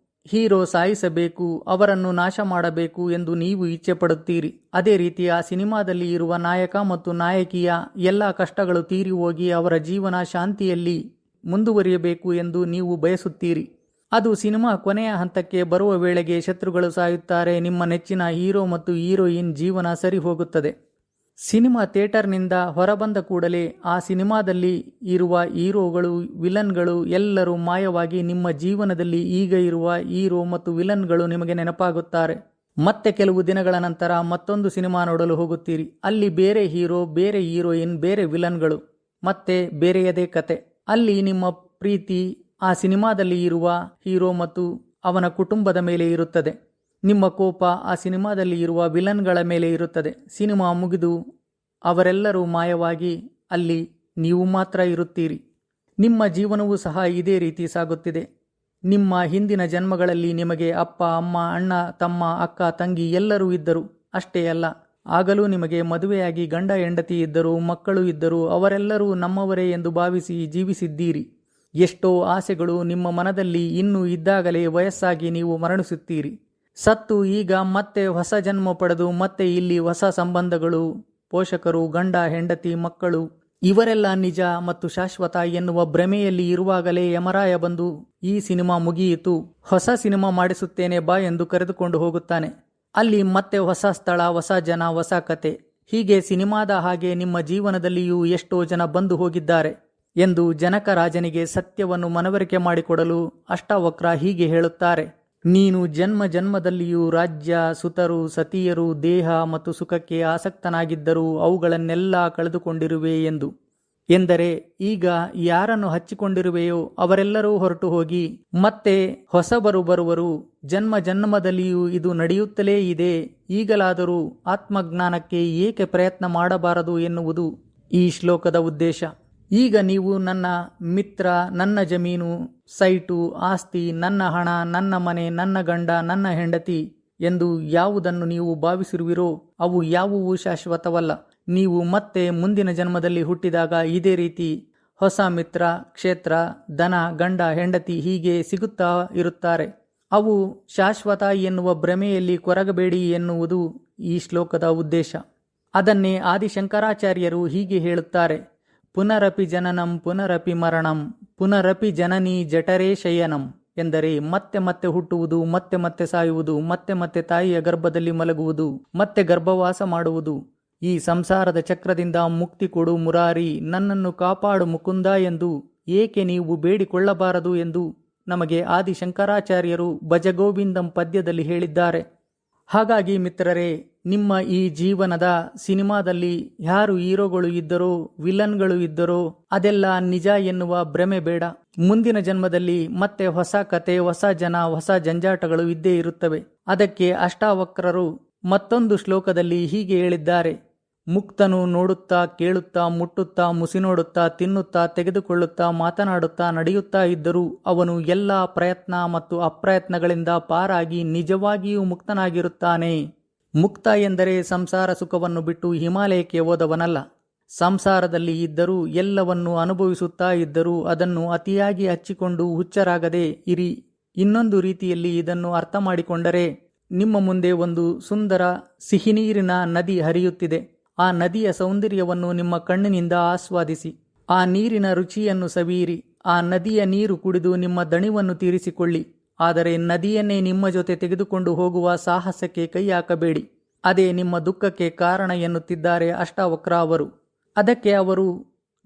ಹೀರೋ ಸಾಯಿಸಬೇಕು, ಅವರನ್ನು ನಾಶ ಮಾಡಬೇಕು ಎಂದು ನೀವು ಇಚ್ಛೆ ಪಡುತ್ತೀರಿ. ಅದೇ ರೀತಿ ಆ ಸಿನಿಮಾದಲ್ಲಿ ಇರುವ ನಾಯಕ ಮತ್ತು ನಾಯಕಿಯ ಎಲ್ಲ ಕಷ್ಟಗಳು ತೀರಿ ಹೋಗಿ ಅವರ ಜೀವನ ಶಾಂತಿಯಲ್ಲಿ ಮುಂದುವರಿಯಬೇಕು ಎಂದು ನೀವು ಬಯಸುತ್ತೀರಿ. ಅದು ಸಿನಿಮಾ ಕೊನೆಯ ಹಂತಕ್ಕೆ ಬರುವ ವೇಳೆಗೆ ಶತ್ರುಗಳು ಸಾಯುತ್ತಾರೆ. ನಿಮ್ಮ ನೆಚ್ಚಿನ ಹೀರೋ ಮತ್ತು ಹೀರೋಯಿನ್ ಜೀವನ ಸರಿ ಹೋಗುತ್ತದೆ. ಸಿನಿಮಾ ಥಿಯೇಟರ್ನಿಂದ ಹೊರಬಂದ ಕೂಡಲೇ ಆ ಸಿನಿಮಾದಲ್ಲಿ ಇರುವ ಹೀರೋಗಳು, ವಿಲನ್ಗಳು ಎಲ್ಲರೂ ಮಾಯವಾಗಿ ನಿಮ್ಮ ಜೀವನದಲ್ಲಿ ಈಗ ಇರುವ ಹೀರೋ ಮತ್ತು ವಿಲನ್ಗಳು ನಿಮಗೆ ನೆನಪಾಗುತ್ತಾರೆ. ಮತ್ತೆ ಕೆಲವು ದಿನಗಳ ನಂತರ ಮತ್ತೊಂದು ಸಿನಿಮಾ ನೋಡಲು ಹೋಗುತ್ತೀರಿ. ಅಲ್ಲಿ ಬೇರೆ ಹೀರೋ, ಬೇರೆ ಹೀರೋಯಿನ್, ಬೇರೆ ವಿಲನ್ಗಳು, ಮತ್ತೆ ಬೇರೆಯದೇ ಕತೆ. ಅಲ್ಲಿ ನಿಮ್ಮ ಪ್ರೀತಿ ಆ ಸಿನಿಮಾದಲ್ಲಿ ಇರುವ ಹೀರೋ ಮತ್ತು ಅವನ ಕುಟುಂಬದ ಮೇಲೆ ಇರುತ್ತದೆ. ನಿಮ್ಮ ಕೋಪ ಆ ಸಿನಿಮಾದಲ್ಲಿ ಇರುವ ವಿಲನ್ಗಳ ಮೇಲೆ ಇರುತ್ತದೆ. ಸಿನಿಮಾ ಮುಗಿದು ಅವರೆಲ್ಲರೂ ಮಾಯವಾಗಿ ಅಲ್ಲಿ ನೀವು ಮಾತ್ರ ಇರುತ್ತೀರಿ. ನಿಮ್ಮ ಜೀವನವೂ ಸಹ ಇದೇ ರೀತಿ ಸಾಗುತ್ತಿದೆ. ನಿಮ್ಮ ಹಿಂದಿನ ಜನ್ಮಗಳಲ್ಲಿ ನಿಮಗೆ ಅಪ್ಪ, ಅಮ್ಮ, ಅಣ್ಣ, ತಮ್ಮ, ಅಕ್ಕ, ತಂಗಿ ಎಲ್ಲರೂ ಇದ್ದರು. ಅಷ್ಟೇ ಅಲ್ಲ, ಆಗಲೂ ನಿಮಗೆ ಮದುವೆಯಾಗಿ ಗಂಡ ಹೆಂಡತಿ ಇದ್ದರು, ಮಕ್ಕಳು ಇದ್ದರು. ಅವರೆಲ್ಲರೂ ನಮ್ಮವರೇ ಎಂದು ಭಾವಿಸಿ ಜೀವಿಸಿದ್ದೀರಿ. ಎಷ್ಟೋ ಆಸೆಗಳು ನಿಮ್ಮ ಮನದಲ್ಲಿ ಇನ್ನೂ ಇದ್ದಾಗಲೇ ವಯಸ್ಸಾಗಿ ನೀವು ಮರಣಿಸುತ್ತೀರಿ. ಸತ್ತು ಈಗ ಮತ್ತೆ ಹೊಸ ಜನ್ಮ ಪಡೆದು ಮತ್ತೆ ಇಲ್ಲಿ ಹೊಸ ಸಂಬಂಧಗಳು, ಪೋಷಕರು, ಗಂಡ ಹೆಂಡತಿ, ಮಕ್ಕಳು ಇವರೆಲ್ಲ ನಿಜ ಮತ್ತು ಶಾಶ್ವತ ಎನ್ನುವ ಭ್ರಮೆಯಲ್ಲಿ ಇರುವಾಗಲೇ ಯಮರಾಯ ಬಂದು ಈ ಸಿನಿಮಾ ಮುಗಿಯಿತು, ಹೊಸ ಸಿನಿಮಾ ಮಾಡಿಸುತ್ತೇನೆ ಬಾ ಎಂದು ಕರೆದುಕೊಂಡು ಹೋಗುತ್ತಾನೆ. ಅಲ್ಲಿ ಮತ್ತೆ ಹೊಸ ಸ್ಥಳ, ಹೊಸ ಜನ, ಹೊಸ ಕತೆ. ಹೀಗೆ ಸಿನಿಮಾದ ಹಾಗೆ ನಿಮ್ಮ ಜೀವನದಲ್ಲಿಯೂ ಎಷ್ಟೋ ಜನ ಬಂದು ಹೋಗಿದ್ದಾರೆ ಎಂದು ಜನಕ ರಾಜನಿಗೆ ಸತ್ಯವನ್ನು ಮನವರಿಕೆ ಮಾಡಿಕೊಡಲು ಅಷ್ಟಾವಕ್ರ ಹೀಗೆ ಹೇಳುತ್ತಾರೆ. ನೀನು ಜನ್ಮ ಜನ್ಮದಲ್ಲಿಯೂ ರಾಜ್ಯ, ಸುತರು, ಸತಿಯರು, ದೇಹ ಮತ್ತು ಸುಖಕ್ಕೆ ಆಸಕ್ತನಾಗಿದ್ದರೂ ಅವುಗಳನ್ನೆಲ್ಲ ಕಳೆದುಕೊಂಡಿರುವೆ ಎಂದು. ಎಂದರೆ ಈಗ ಯಾರನ್ನು ಹಚ್ಚಿಕೊಂಡಿರುವೆಯೋ ಅವರೆಲ್ಲರೂ ಹೊರಟು ಹೋಗಿ ಮತ್ತೆ ಹೊಸಬರು ಬರುವರು. ಜನ್ಮ ಜನ್ಮದಲ್ಲಿಯೂ ಇದು ನಡೆಯುತ್ತಲೇ ಇದೆ. ಈಗಲಾದರೂ ಆತ್ಮಜ್ಞಾನಕ್ಕೆ ಏಕೆ ಪ್ರಯತ್ನ ಮಾಡಬಾರದು ಎನ್ನುವುದು ಈ ಶ್ಲೋಕದ ಉದ್ದೇಶ. ಈಗ ನೀವು ನನ್ನ ಮಿತ್ರ, ನನ್ನ ಜಮೀನು, ಸೈಟು, ಆಸ್ತಿ, ನನ್ನ ಹಣ, ನನ್ನ ಮನೆ, ನನ್ನ ಗಂಡ, ನನ್ನ ಹೆಂಡತಿ ಎಂದು ಯಾವುದನ್ನು ನೀವು ಭಾವಿಸಿರುವಿರೋ ಅವು ಯಾವುವೂ ಶಾಶ್ವತವಲ್ಲ. ನೀವು ಮತ್ತೆ ಮುಂದಿನ ಜನ್ಮದಲ್ಲಿ ಹುಟ್ಟಿದಾಗ ಇದೇ ರೀತಿ ಹೊಸ ಮಿತ್ರ, ಕ್ಷೇತ್ರ, ದನ, ಗಂಡ, ಹೆಂಡತಿ ಹೀಗೆ ಸಿಗುತ್ತಾ ಇರುತ್ತಾರೆ. ಅವು ಶಾಶ್ವತ ಎನ್ನುವ ಭ್ರಮೆಯಲ್ಲಿ ಕೊರಗಬೇಡಿ ಎನ್ನುವುದು ಈ ಶ್ಲೋಕದ ಉದ್ದೇಶ. ಅದನ್ನೇ ಆದಿಶಂಕರಾಚಾರ್ಯರು ಹೀಗೆ ಹೇಳುತ್ತಾರೆ. ಪುನರಪಿ ಜನನಂ ಪುನರಪಿ ಮರಣಂ ಪುನರಪಿ ಜನನಿ ಜಠರೇ ಶಯನಂ. ಎಂದರೆ ಮತ್ತೆ ಮತ್ತೆ ಹುಟ್ಟುವುದು, ಮತ್ತೆ ಮತ್ತೆ ಸಾಯುವುದು, ಮತ್ತೆ ಮತ್ತೆ ತಾಯಿಯ ಗರ್ಭದಲ್ಲಿ ಮಲಗುವುದು, ಮತ್ತೆ ಗರ್ಭವಾಸ ಮಾಡುವುದು. ಈ ಸಂಸಾರದ ಚಕ್ರದಿಂದ ಮುಕ್ತಿ ಕೊಡು ಮುರಾರಿ, ನನ್ನನ್ನು ಕಾಪಾಡು ಮುಕುಂದ ಎಂದು ಏಕೆ ನೀವು ಬೇಡಿಕೊಳ್ಳಬಾರದು ಎಂದು ನಮಗೆ ಆದಿಶಂಕರಾಚಾರ್ಯರು ಭಜಗೋವಿಂದಂ ಪದ್ಯದಲ್ಲಿ ಹೇಳಿದ್ದಾರೆ. ಹಾಗಾಗಿ ಮಿತ್ರರೇ, ನಿಮ್ಮ ಈ ಜೀವನದ ಸಿನಿಮಾದಲ್ಲಿ ಯಾರು ಹೀರೋಗಳು ಇದ್ದರೋ, ವಿಲನ್ಗಳು ಇದ್ದರೋ ಅದೆಲ್ಲ ನಿಜ ಎನ್ನುವ ಭ್ರಮೆ ಬೇಡ. ಮುಂದಿನ ಜನ್ಮದಲ್ಲಿ ಮತ್ತೆ ಹೊಸ ಕತೆ, ಹೊಸ ಜನ, ಹೊಸ ಜಂಜಾಟಗಳು ಇದ್ದೇ ಇರುತ್ತವೆ. ಅದಕ್ಕೆ ಅಷ್ಟಾವಕ್ರರು ಮತ್ತೊಂದು ಶ್ಲೋಕದಲ್ಲಿ ಹೀಗೆ ಹೇಳಿದ್ದಾರೆ. ಮುಕ್ತನು ನೋಡುತ್ತಾ, ಕೇಳುತ್ತಾ, ಮುಟ್ಟುತ್ತಾ, ಮುಸಿ ನೋಡುತ್ತಾ, ತಿನ್ನುತ್ತಾ, ತೆಗೆದುಕೊಳ್ಳುತ್ತಾ, ಮಾತನಾಡುತ್ತಾ, ನಡೆಯುತ್ತಾ ಇದ್ದರೂ ಅವನು ಎಲ್ಲ ಪ್ರಯತ್ನ ಮತ್ತು ಅಪ್ರಯತ್ನಗಳಿಂದ ಪಾರಾಗಿ ನಿಜವಾಗಿಯೂ ಮುಕ್ತನಾಗಿರುತ್ತಾನೆ. ಮುಕ್ತ ಎಂದರೆ ಸಂಸಾರ ಸುಖವನ್ನು ಬಿಟ್ಟು ಹಿಮಾಲಯಕ್ಕೆ ಹೋದವನಲ್ಲ. ಸಂಸಾರದಲ್ಲಿ ಇದ್ದರೂ ಎಲ್ಲವನ್ನೂ ಅನುಭವಿಸುತ್ತಾ ಇದ್ದರೂ ಅದನ್ನು ಅತಿಯಾಗಿ ಹಚ್ಚಿಕೊಂಡು ಹುಚ್ಚರಾಗದೆ ಇರಿ. ಇನ್ನೊಂದು ರೀತಿಯಲ್ಲಿ ಇದನ್ನು ಅರ್ಥ ಮಾಡಿಕೊಂಡರೆ, ನಿಮ್ಮ ಮುಂದೆ ಒಂದು ಸುಂದರ ಸಿಹಿನೀರಿನ ನದಿ ಹರಿಯುತ್ತಿದೆ. ಆ ನದಿಯ ಸೌಂದರ್ಯವನ್ನು ನಿಮ್ಮ ಕಣ್ಣಿನಿಂದ ಆಸ್ವಾದಿಸಿ. ಆ ನೀರಿನ ರುಚಿಯನ್ನು ಸವಿಯಿರಿ. ಆ ನದಿಯ ನೀರು ಕುಡಿದು ನಿಮ್ಮ ದಣಿವನ್ನು ತೀರಿಸಿಕೊಳ್ಳಿ. ಆದರೆ ನದಿಯನ್ನೇ ನಿಮ್ಮ ಜೊತೆ ತೆಗೆದುಕೊಂಡು ಹೋಗುವ ಸಾಹಸಕ್ಕೆ ಕೈ ಹಾಕಬೇಡಿ. ಅದೇ ನಿಮ್ಮ ದುಃಖಕ್ಕೆ ಕಾರಣ ಎನ್ನುತ್ತಿದ್ದಾರೆ ಅಷ್ಟಾವಕ್ರ ಅವರು. ಅದಕ್ಕೆ ಅವರು,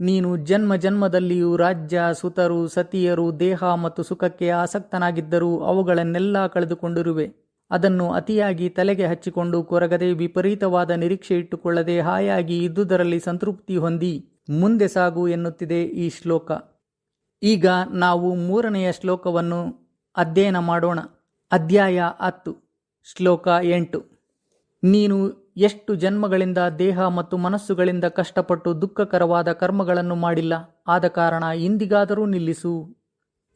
ನೀನು ಜನ್ಮ ಜನ್ಮದಲ್ಲಿಯೂ ರಾಜ್ಯ, ಸುತರು, ಸತಿಯರು, ದೇಹ ಮತ್ತು ಸುಖಕ್ಕೆ ಆಸಕ್ತನಾಗಿದ್ದರೂ ಅವುಗಳನ್ನೆಲ್ಲ ಕಳೆದುಕೊಂಡಿರುವೆ. ಅದನ್ನು ಅತಿಯಾಗಿ ತಲೆಗೆ ಹಚ್ಚಿಕೊಂಡು ಕೊರಗದೆ, ವಿಪರೀತವಾದ ನಿರೀಕ್ಷೆ ಇಟ್ಟುಕೊಳ್ಳದೆ ಹಾಯಾಗಿ ಇದ್ದುದರಲ್ಲಿ ಸಂತೃಪ್ತಿ ಹೊಂದಿ ಮುಂದೆ ಸಾಗು ಎನ್ನುತ್ತಿದೆ ಈ ಶ್ಲೋಕ. ಈಗ ನಾವು 3ನೆಯ ಶ್ಲೋಕವನ್ನು ಅಧ್ಯಯನ ಮಾಡೋಣ. ಅಧ್ಯಾಯ 10, ಶ್ಲೋಕ 8. ನೀನು ಎಷ್ಟು ಜನ್ಮಗಳಿಂದ ದೇಹ ಮತ್ತು ಮನಸ್ಸುಗಳಿಂದ ಕಷ್ಟಪಟ್ಟು ದುಃಖಕರವಾದ ಕರ್ಮಗಳನ್ನು ಮಾಡಿಲ್ಲ. ಆದ ಕಾರಣ ಇಂದಿಗಾದರೂ ನಿಲ್ಲಿಸು.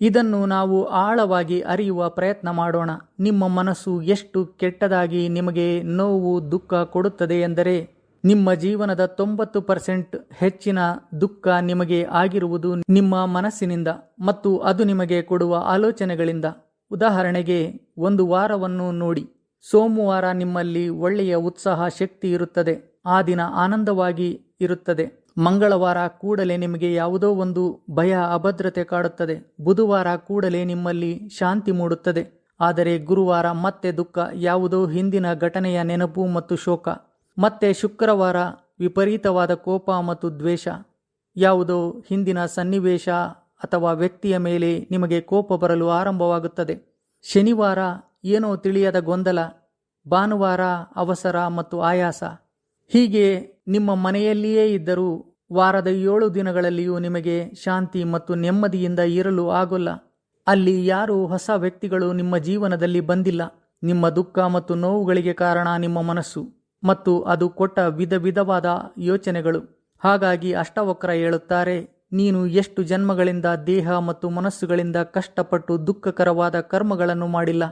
ಇದನ್ನು ನಾವು ಆಳವಾಗಿ ಅರಿಯುವ ಪ್ರಯತ್ನ ಮಾಡೋಣ. ನಿಮ್ಮ ಮನಸ್ಸು ಎಷ್ಟು ಕೆಟ್ಟದಾಗಿ ನಿಮಗೆ ನೋವು, ದುಃಖ ಕೊಡುತ್ತದೆ ಎಂದರೆ ನಿಮ್ಮ ಜೀವನದ 90% ಹೆಚ್ಚಿನ ದುಃಖ ನಿಮಗೆ ಆಗಿರುವುದು ನಿಮ್ಮ ಮನಸ್ಸಿನಿಂದ ಮತ್ತು ಅದು ನಿಮಗೆ ಕೊಡುವ ಆಲೋಚನೆಗಳಿಂದ. ಉದಾಹರಣೆಗೆ, ಒಂದು ವಾರವನ್ನು ನೋಡಿ. ಸೋಮವಾರ ನಿಮ್ಮಲ್ಲಿ ಒಳ್ಳೆಯ ಉತ್ಸಾಹ, ಶಕ್ತಿ ಇರುತ್ತದೆ. ಆ ದಿನ ಆನಂದವಾಗಿ ಇರುತ್ತದೆ. ಮಂಗಳವಾರ ಕೂಡಲೇ ನಿಮಗೆ ಯಾವುದೋ ಒಂದು ಭಯ, ಅಭದ್ರತೆ ಕಾಡುತ್ತದೆ. ಬುಧವಾರ ಕೂಡಲೇ ನಿಮ್ಮಲ್ಲಿ ಶಾಂತಿ ಮೂಡುತ್ತದೆ. ಆದರೆ ಗುರುವಾರ ಮತ್ತೆ ದುಃಖ, ಯಾವುದೋ ಹಿಂದಿನ ಘಟನೆಯ ನೆನಪು ಮತ್ತು ಶೋಕ. ಮತ್ತೆ ಶುಕ್ರವಾರ ವಿಪರೀತವಾದ ಕೋಪ ಮತ್ತು ದ್ವೇಷ, ಯಾವುದೋ ಹಿಂದಿನ ಸನ್ನಿವೇಶ ಅಥವಾ ವ್ಯಕ್ತಿಯ ಮೇಲೆ ನಿಮಗೆ ಕೋಪ ಬರಲು ಆರಂಭವಾಗುತ್ತದೆ. ಶನಿವಾರ ಏನೋ ತಿಳಿಯದ ಗೊಂದಲ, ಭಾನುವಾರ ಅವಸರ ಮತ್ತು ಆಯಾಸ. ಹೀಗೆ ನಿಮ್ಮ ಮನೆಯಲ್ಲಿಯೇ ಇದ್ದರೂ ವಾರದ 7 ದಿನಗಳಲ್ಲಿಯೂ ನಿಮಗೆ ಶಾಂತಿ ಮತ್ತು ನೆಮ್ಮದಿಯಿಂದ ಇರಲು ಆಗೋಲ್ಲ. ಅಲ್ಲಿ ಯಾರೂ ಹೊಸ ವ್ಯಕ್ತಿಗಳು ನಿಮ್ಮ ಜೀವನದಲ್ಲಿ ಬಂದಿಲ್ಲ. ನಿಮ್ಮ ದುಃಖ ಮತ್ತು ನೋವುಗಳಿಗೆ ಕಾರಣ ನಿಮ್ಮ ಮನಸ್ಸು ಮತ್ತು ಅದು ಕೊಟ್ಟ ವಿಧ ವಿಧವಾದ ಯೋಚನೆಗಳು. ಹಾಗಾಗಿ ಅಷ್ಟವಕ್ರ ಹೇಳುತ್ತಾರೆ, ನೀನು ಎಷ್ಟು ಜನ್ಮಗಳಿಂದ ದೇಹ ಮತ್ತು ಮನಸ್ಸುಗಳಿಂದ ಕಷ್ಟಪಟ್ಟು ದುಃಖಕರವಾದ ಕರ್ಮಗಳನ್ನು ಮಾಡಿಲ್ಲ.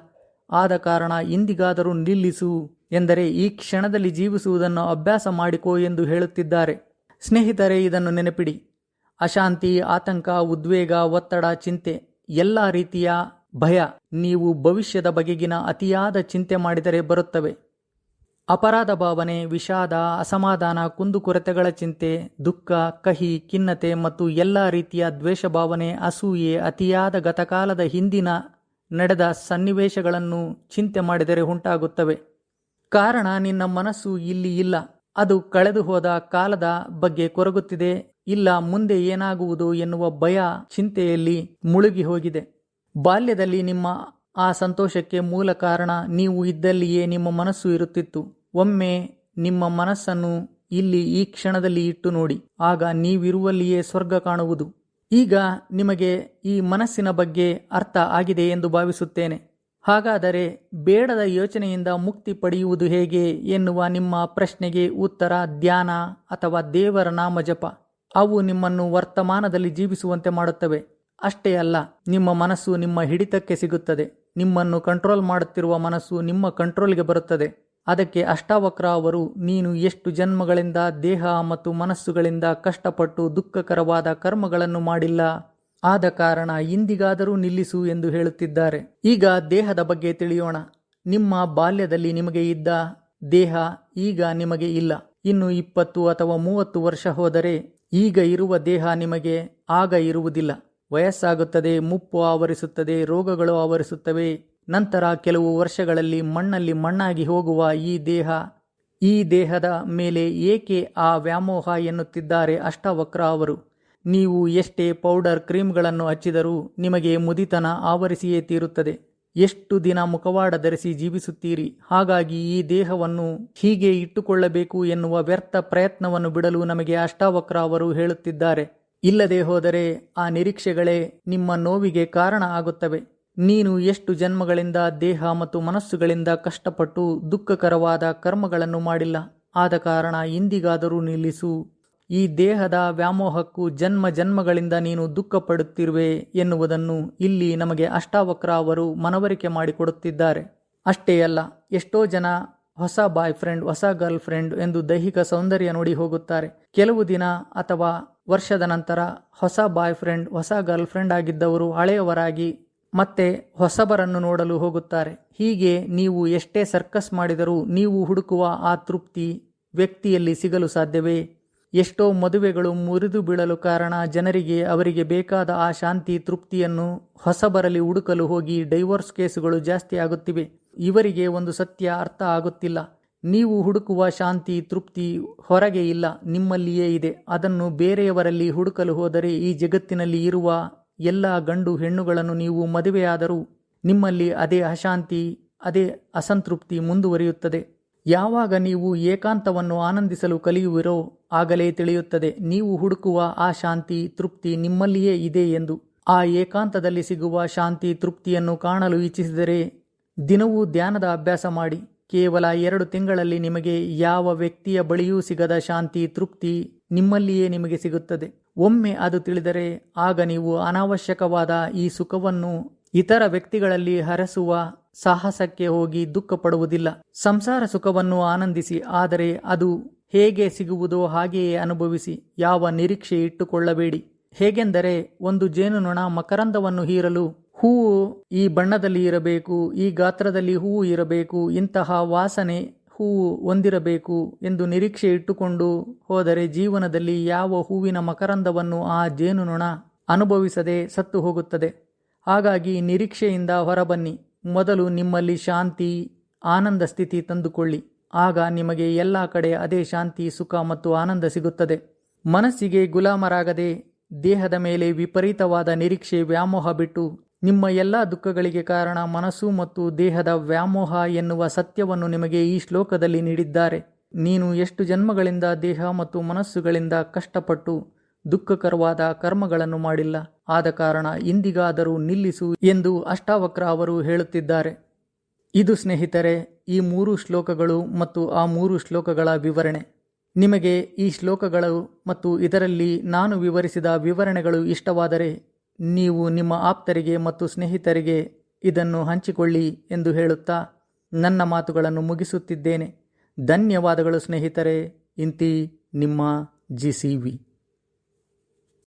ಆದ ಕಾರಣ ಇಂದಿಗಾದರೂ ನಿಲ್ಲಿಸು, ಎಂದರೆ ಈ ಕ್ಷಣದಲ್ಲಿ ಜೀವಿಸುವುದನ್ನು ಅಭ್ಯಾಸ ಮಾಡಿಕೋ ಎಂದು ಹೇಳುತ್ತಿದ್ದಾರೆ. ಸ್ನೇಹಿತರೆ, ಇದನ್ನು ನೆನಪಿಡಿ. ಅಶಾಂತಿ, ಆತಂಕ, ಉದ್ವೇಗ, ಒತ್ತಡ, ಚಿಂತೆ, ಎಲ್ಲ ರೀತಿಯ ಭಯ ನೀವು ಭವಿಷ್ಯದ ಬಗೆಗಿನ ಅತಿಯಾದ ಚಿಂತೆ ಮಾಡಿದರೆ ಬರುತ್ತವೆ. ಅಪರಾಧ ಭಾವನೆ, ವಿಷಾದ, ಅಸಮಾಧಾನ, ಕುಂದುಕೊರತೆಗಳ ಚಿಂತೆ, ದುಃಖ, ಕಹಿ, ಖಿನ್ನತೆ ಮತ್ತು ಎಲ್ಲ ರೀತಿಯ ದ್ವೇಷ ಭಾವನೆ, ಅಸೂಯೆ, ಅತಿಯಾದ ಗತಕಾಲದ ಹಿಂದಿನ ನಡೆದ ಸನ್ನಿವೇಶಗಳನ್ನು ಚಿಂತೆ ಮಾಡಿದರೆ ಉಂಟಾಗುತ್ತವೆ. ಕಾರಣ ನಿನ್ನ ಮನಸ್ಸು ಇಲ್ಲಿ ಇಲ್ಲ. ಅದು ಕಳೆದು ಹೋದ ಕಾಲದ ಬಗ್ಗೆ ಕೊರಗುತ್ತಿದೆ. ಇಲ್ಲ ಮುಂದೆ ಏನಾಗುವುದು ಎನ್ನುವ ಭಯ, ಚಿಂತೆಯಲ್ಲಿ ಮುಳುಗಿ ಹೋಗಿದೆ. ಬಾಲ್ಯದಲ್ಲಿ ನಿಮ್ಮ ಆ ಸಂತೋಷಕ್ಕೆ ಮೂಲ ಕಾರಣ ನೀವು ಇದ್ದಲ್ಲಿಯೇ ನಿಮ್ಮ ಮನಸ್ಸು ಇರುತ್ತಿತ್ತು. ಒಮ್ಮೆ ನಿಮ್ಮ ಮನಸ್ಸನ್ನು ಇಲ್ಲಿ ಈ ಕ್ಷಣದಲ್ಲಿ ಇಟ್ಟು ನೋಡಿ, ಆಗ ನೀವಿರುವಲ್ಲಿಯೇ ಸ್ವರ್ಗ ಕಾಣುವುದು. ಈಗ ನಿಮಗೆ ಈ ಮನಸ್ಸಿನ ಬಗ್ಗೆ ಅರ್ಥ ಆಗಿದೆ ಎಂದು ಭಾವಿಸುತ್ತೇನೆ. ಹಾಗಾದರೆ ಬೇಡದ ಯೋಚನೆಯಿಂದ ಮುಕ್ತಿ ಪಡೆಯುವುದು ಹೇಗೆ ಎನ್ನುವ ನಿಮ್ಮ ಪ್ರಶ್ನೆಗೆ ಉತ್ತರ ಧ್ಯಾನ ಅಥವಾ ದೇವರ ನಾಮ ಜಪ. ಅವು ನಿಮ್ಮನ್ನು ವರ್ತಮಾನದಲ್ಲಿ ಜೀವಿಸುವಂತೆ ಮಾಡುತ್ತವೆ. ಅಷ್ಟೇ ಅಲ್ಲ, ನಿಮ್ಮ ಮನಸ್ಸು ನಿಮ್ಮ ಹಿಡಿತಕ್ಕೆ ಸಿಗುತ್ತದೆ. ನಿಮ್ಮನ್ನು ಕಂಟ್ರೋಲ್ ಮಾಡುತ್ತಿರುವ ಮನಸ್ಸು ನಿಮ್ಮ ಕಂಟ್ರೋಲ್ಗೆ ಬರುತ್ತದೆ. ಅದಕ್ಕೆ ಅಷ್ಟಾವಕ್ರ ಅವರು, ನೀನು ಎಷ್ಟು ಜನ್ಮಗಳಿಂದ ದೇಹ ಮತ್ತು ಮನಸ್ಸುಗಳಿಂದ ಕಷ್ಟಪಟ್ಟು ದುಃಖಕರವಾದ ಕರ್ಮಗಳನ್ನು ಮಾಡಿಲ್ಲ. ಆದ ಕಾರಣ ಇಂದಿಗಾದರೂ ನಿಲ್ಲಿಸು ಎಂದು ಹೇಳುತ್ತಿದ್ದಾರೆ. ಈಗ ದೇಹದ ಬಗ್ಗೆ ತಿಳಿಯೋಣ. ನಿಮ್ಮ ಬಾಲ್ಯದಲ್ಲಿ ನಿಮಗೆ ಇದ್ದ ದೇಹ ಈಗ ನಿಮಗೆ ಇಲ್ಲ. ಇನ್ನು 20 ಅಥವಾ 30 ವರ್ಷ ಹೋದರೆ ಈಗ ಇರುವ ದೇಹ ನಿಮಗೆ ಆಗ ಇರುವುದಿಲ್ಲ. ವಯಸ್ಸಾಗುತ್ತದೆ, ಮುಪ್ಪು ಆವರಿಸುತ್ತದೆ, ರೋಗಗಳು ಆವರಿಸುತ್ತವೆ. ನಂತರ ಕೆಲವು ವರ್ಷಗಳಲ್ಲಿ ಮಣ್ಣಲ್ಲಿ ಮಣ್ಣಾಗಿ ಹೋಗುವ ಈ ದೇಹದ ಮೇಲೆ ಏಕೆ ಆ ವ್ಯಾಮೋಹ ಎನ್ನುತ್ತಿದ್ದಾರೆ ಅಷ್ಟಾವಕ್ರ ಅವರು. ನೀವು ಎಷ್ಟೇ ಪೌಡರ್, ಕ್ರೀಮ್ಗಳನ್ನು ಹಚ್ಚಿದರೂ ನಿಮಗೆ ಮುದಿತನ ಆವರಿಸಿಯೇ ತೀರುತ್ತದೆ. ಎಷ್ಟು ದಿನ ಮುಖವಾಡ ಧರಿಸಿ ಜೀವಿಸುತ್ತೀರಿ? ಹಾಗಾಗಿ ಈ ದೇಹವನ್ನು ಹೀಗೆ ಇಟ್ಟುಕೊಳ್ಳಬೇಕು ಎನ್ನುವ ವ್ಯರ್ಥ ಪ್ರಯತ್ನವನ್ನು ಬಿಡಲು ನಮಗೆ ಅಷ್ಟಾವಕ್ರ ಅವರು ಹೇಳುತ್ತಿದ್ದಾರೆ. ಇಲ್ಲದೆ ಹೋದರೆ ಆ ನಿರೀಕ್ಷೆಗಳೇ ನಿಮ್ಮ ನೋವಿಗೆ ಕಾರಣ ಆಗುತ್ತವೆ. ನೀನು ಎಷ್ಟು ಜನ್ಮಗಳಿಂದ ದೇಹ ಮತ್ತು ಮನಸ್ಸುಗಳಿಂದ ಕಷ್ಟಪಟ್ಟು ದುಃಖಕರವಾದ ಕರ್ಮಗಳನ್ನು ಮಾಡಿಲ್ಲ. ಆದ ಕಾರಣ ಇಂದಿಗಾದರೂ ನಿಲ್ಲಿಸು. ಈ ದೇಹದ ವ್ಯಾಮೋಹಕ್ಕೂ ಜನ್ಮಗಳಿಂದ ನೀನು ದುಃಖ ಪಡುತ್ತಿರುವೆ ಎನ್ನುವುದನ್ನು ಇಲ್ಲಿ ನಮಗೆ ಅಷ್ಟಾವಕ್ರ ಅವರು ಮನವರಿಕೆ ಮಾಡಿಕೊಡುತ್ತಿದ್ದಾರೆ. ಅಷ್ಟೇ ಅಲ್ಲ, ಎಷ್ಟೋ ಜನ ಹೊಸ ಬಾಯ್ ಫ್ರೆಂಡ್, ಹೊಸ ಗರ್ಲ್ ಫ್ರೆಂಡ್ ಎಂದು ದೈಹಿಕ ಸೌಂದರ್ಯ ನೋಡಿ ಹೋಗುತ್ತಾರೆ. ಕೆಲವು ದಿನ ಅಥವಾ ವರ್ಷದ ನಂತರ ಹೊಸ ಬಾಯ್ ಫ್ರೆಂಡ್, ಹೊಸ ಗರ್ಲ್ ಫ್ರೆಂಡ್ ಆಗಿದ್ದವರು ಹಳೆಯವರಾಗಿ ಮತ್ತೆ ಹೊಸಬರನ್ನು ನೋಡಲು ಹೋಗುತ್ತಾರೆ. ಹೀಗೆ ನೀವು ಎಷ್ಟೇ ಸರ್ಕಸ್ ಮಾಡಿದರೂ ನೀವು ಹುಡುಕುವ ಆ ತೃಪ್ತಿ ವ್ಯಕ್ತಿಯಲ್ಲಿ ಸಿಗಲು ಸಾಧ್ಯವೇ? ಎಷ್ಟೋ ಮದುವೆಗಳು ಮುರಿದು ಬೀಳಲು ಕಾರಣ ಜನರಿಗೆ ಅವರಿಗೆ ಬೇಕಾದ ಆ ಶಾಂತಿ, ತೃಪ್ತಿಯನ್ನು ಹೊಸಬರಲ್ಲಿ ಹುಡುಕಲು ಹೋಗಿ ಡೈವೋರ್ಸ್ ಕೇಸುಗಳು ಜಾಸ್ತಿ ಆಗುತ್ತಿವೆ. ಇವರಿಗೆ ಒಂದು ಸತ್ಯ ಅರ್ಥ ಆಗುತ್ತಿಲ್ಲ. ನೀವು ಹುಡುಕುವ ಶಾಂತಿ, ತೃಪ್ತಿ ಹೊರಗೆ ಇಲ್ಲ, ನಿಮ್ಮಲ್ಲಿಯೇ ಇದೆ. ಅದನ್ನು ಬೇರೆಯವರಲ್ಲಿ ಹುಡುಕಲು ಹೋದರೆ ಈ ಜಗತ್ತಿನಲ್ಲಿ ಇರುವ ಎಲ್ಲ ಗಂಡು ಹೆಣ್ಣುಗಳನ್ನು ನೀವು ಮದುವೆಯಾದರೂ ನಿಮ್ಮಲ್ಲಿ ಅದೇ ಅಶಾಂತಿ, ಅದೇ ಅಸಂತೃಪ್ತಿ ಮುಂದುವರಿಯುತ್ತದೆ. ಯಾವಾಗ ನೀವು ಏಕಾಂತವನ್ನು ಆನಂದಿಸಲು ಕಲಿಯುವಿರೋ ಆಗಲೇ ತಿಳಿಯುತ್ತದೆ ನೀವು ಹುಡುಕುವ ಆ ಶಾಂತಿ, ತೃಪ್ತಿ ನಿಮ್ಮಲ್ಲಿಯೇ ಇದೆ ಎಂದು. ಆ ಏಕಾಂತದಲ್ಲಿ ಸಿಗುವ ಶಾಂತಿ, ತೃಪ್ತಿಯನ್ನು ಕಾಣಲು ಇಚ್ಛಿಸಿದರೆ ದಿನವೂ ಧ್ಯಾನದ ಅಭ್ಯಾಸ ಮಾಡಿ. ಕೇವಲ 2 ತಿಂಗಳಲ್ಲಿ ನಿಮಗೆ ಯಾವ ವ್ಯಕ್ತಿಯ ಬಳಿಯೂ ಸಿಗದ ಶಾಂತಿ, ತೃಪ್ತಿ ನಿಮ್ಮಲ್ಲಿಯೇ ನಿಮಗೆ ಸಿಗುತ್ತದೆ. ಒಮ್ಮೆ ಅದು ತಿಳಿದರೆ ಆಗ ನೀವು ಅನಾವಶ್ಯಕವಾದ ಈ ಸುಖವನ್ನು ಇತರ ವ್ಯಕ್ತಿಗಳಲ್ಲಿ ಹರಸುವ ಸಾಹಸಕ್ಕೆ ಹೋಗಿ ದುಃಖ ಪಡುವುದಿಲ್ಲ. ಸಂಸಾರ ಸುಖವನ್ನು ಆನಂದಿಸಿ, ಆದರೆ ಅದು ಹೇಗೆ ಸಿಗುವುದೋ ಹಾಗೆಯೇ ಅನುಭವಿಸಿ. ಯಾವ ನಿರೀಕ್ಷೆ ಇಟ್ಟುಕೊಳ್ಳಬೇಡಿ. ಹೇಗೆಂದರೆ, ಒಂದು ಜೇನುನೊಣ ಮಕರಂದವನ್ನು ಹೀರಲು ಹೂವು ಈ ಬಣ್ಣದಲ್ಲಿ ಇರಬೇಕು, ಈ ಗಾತ್ರದಲ್ಲಿ ಹೂವು ಇರಬೇಕು, ಇಂತಹ ವಾಸನೆ ಹೂವು ಹೊಂದಿರಬೇಕು ಎಂದು ನಿರೀಕ್ಷೆ ಇಟ್ಟುಕೊಂಡು ಹೋದರೆ ಜೀವನದಲ್ಲಿ ಯಾವ ಹೂವಿನ ಮಕರಂದವನ್ನು ಆ ಜೇನುನೊಣ ಅನುಭವಿಸದೆ ಸತ್ತು ಹೋಗುತ್ತದೆ. ಹಾಗಾಗಿ ನಿರೀಕ್ಷೆಯಿಂದ ಹೊರಬನ್ನಿ. ಮೊದಲು ನಿಮ್ಮಲ್ಲಿ ಶಾಂತಿ, ಆನಂದ ಸ್ಥಿತಿ ತಂದುಕೊಳ್ಳಿ. ಆಗ ನಿಮಗೆ ಎಲ್ಲ ಕಡೆ ಅದೇ ಶಾಂತಿ, ಸುಖ ಮತ್ತು ಆನಂದ ಸಿಗುತ್ತದೆ. ಮನಸ್ಸಿಗೆ ಗುಲಾಮರಾಗದೆ ದೇಹದ ಮೇಲೆ ವಿಪರೀತವಾದ ನಿರೀಕ್ಷೆ, ವ್ಯಾಮೋಹ ಬಿಟ್ಟು ನಿಮ್ಮ ಎಲ್ಲ ದುಃಖಗಳಿಗೆ ಕಾರಣ ಮನಸ್ಸು ಮತ್ತು ದೇಹದ ವ್ಯಾಮೋಹ ಎನ್ನುವ ಸತ್ಯವನ್ನು ನಿಮಗೆ ಈ ಶ್ಲೋಕದಲ್ಲಿ ನೀಡಿದ್ದಾರೆ. ನೀನು ಎಷ್ಟು ಜನ್ಮಗಳಿಂದ ದೇಹ ಮತ್ತು ಮನಸ್ಸುಗಳಿಂದ ಕಷ್ಟಪಟ್ಟು ದುಃಖಕರವಾದ ಕರ್ಮಗಳನ್ನು ಮಾಡಿಲ್ಲ. ಆದ ಕಾರಣ ಇಂದಿಗಾದರೂ ನಿಲ್ಲಿಸು ಎಂದು ಅಷ್ಟಾವಕ್ರ ಅವರು ಹೇಳುತ್ತಿದ್ದಾರೆ. ಇದು ಸ್ನೇಹಿತರೆ ಈ 3 ಶ್ಲೋಕಗಳು ಮತ್ತು ಆ 3 ಶ್ಲೋಕಗಳ ವಿವರಣೆ. ನಿಮಗೆ ಈ ಶ್ಲೋಕಗಳು ಮತ್ತು ಇದರಲ್ಲಿ ನಾನು ವಿವರಿಸಿದ ವಿವರಣೆಗಳು ಇಷ್ಟವಾದರೆ ನೀವು ನಿಮ್ಮ ಆಪ್ತರಿಗೆ ಮತ್ತು ಸ್ನೇಹಿತರಿಗೆ ಇದನ್ನು ಹಂಚಿಕೊಳ್ಳಿ ಎಂದು ಹೇಳುತ್ತಾ ನನ್ನ ಮಾತುಗಳನ್ನು ಮುಗಿಸುತ್ತಿದ್ದೇನೆ. ಧನ್ಯವಾದಗಳು ಸ್ನೇಹಿತರೆ. ಇಂತಿ ನಿಮ್ಮ GCV.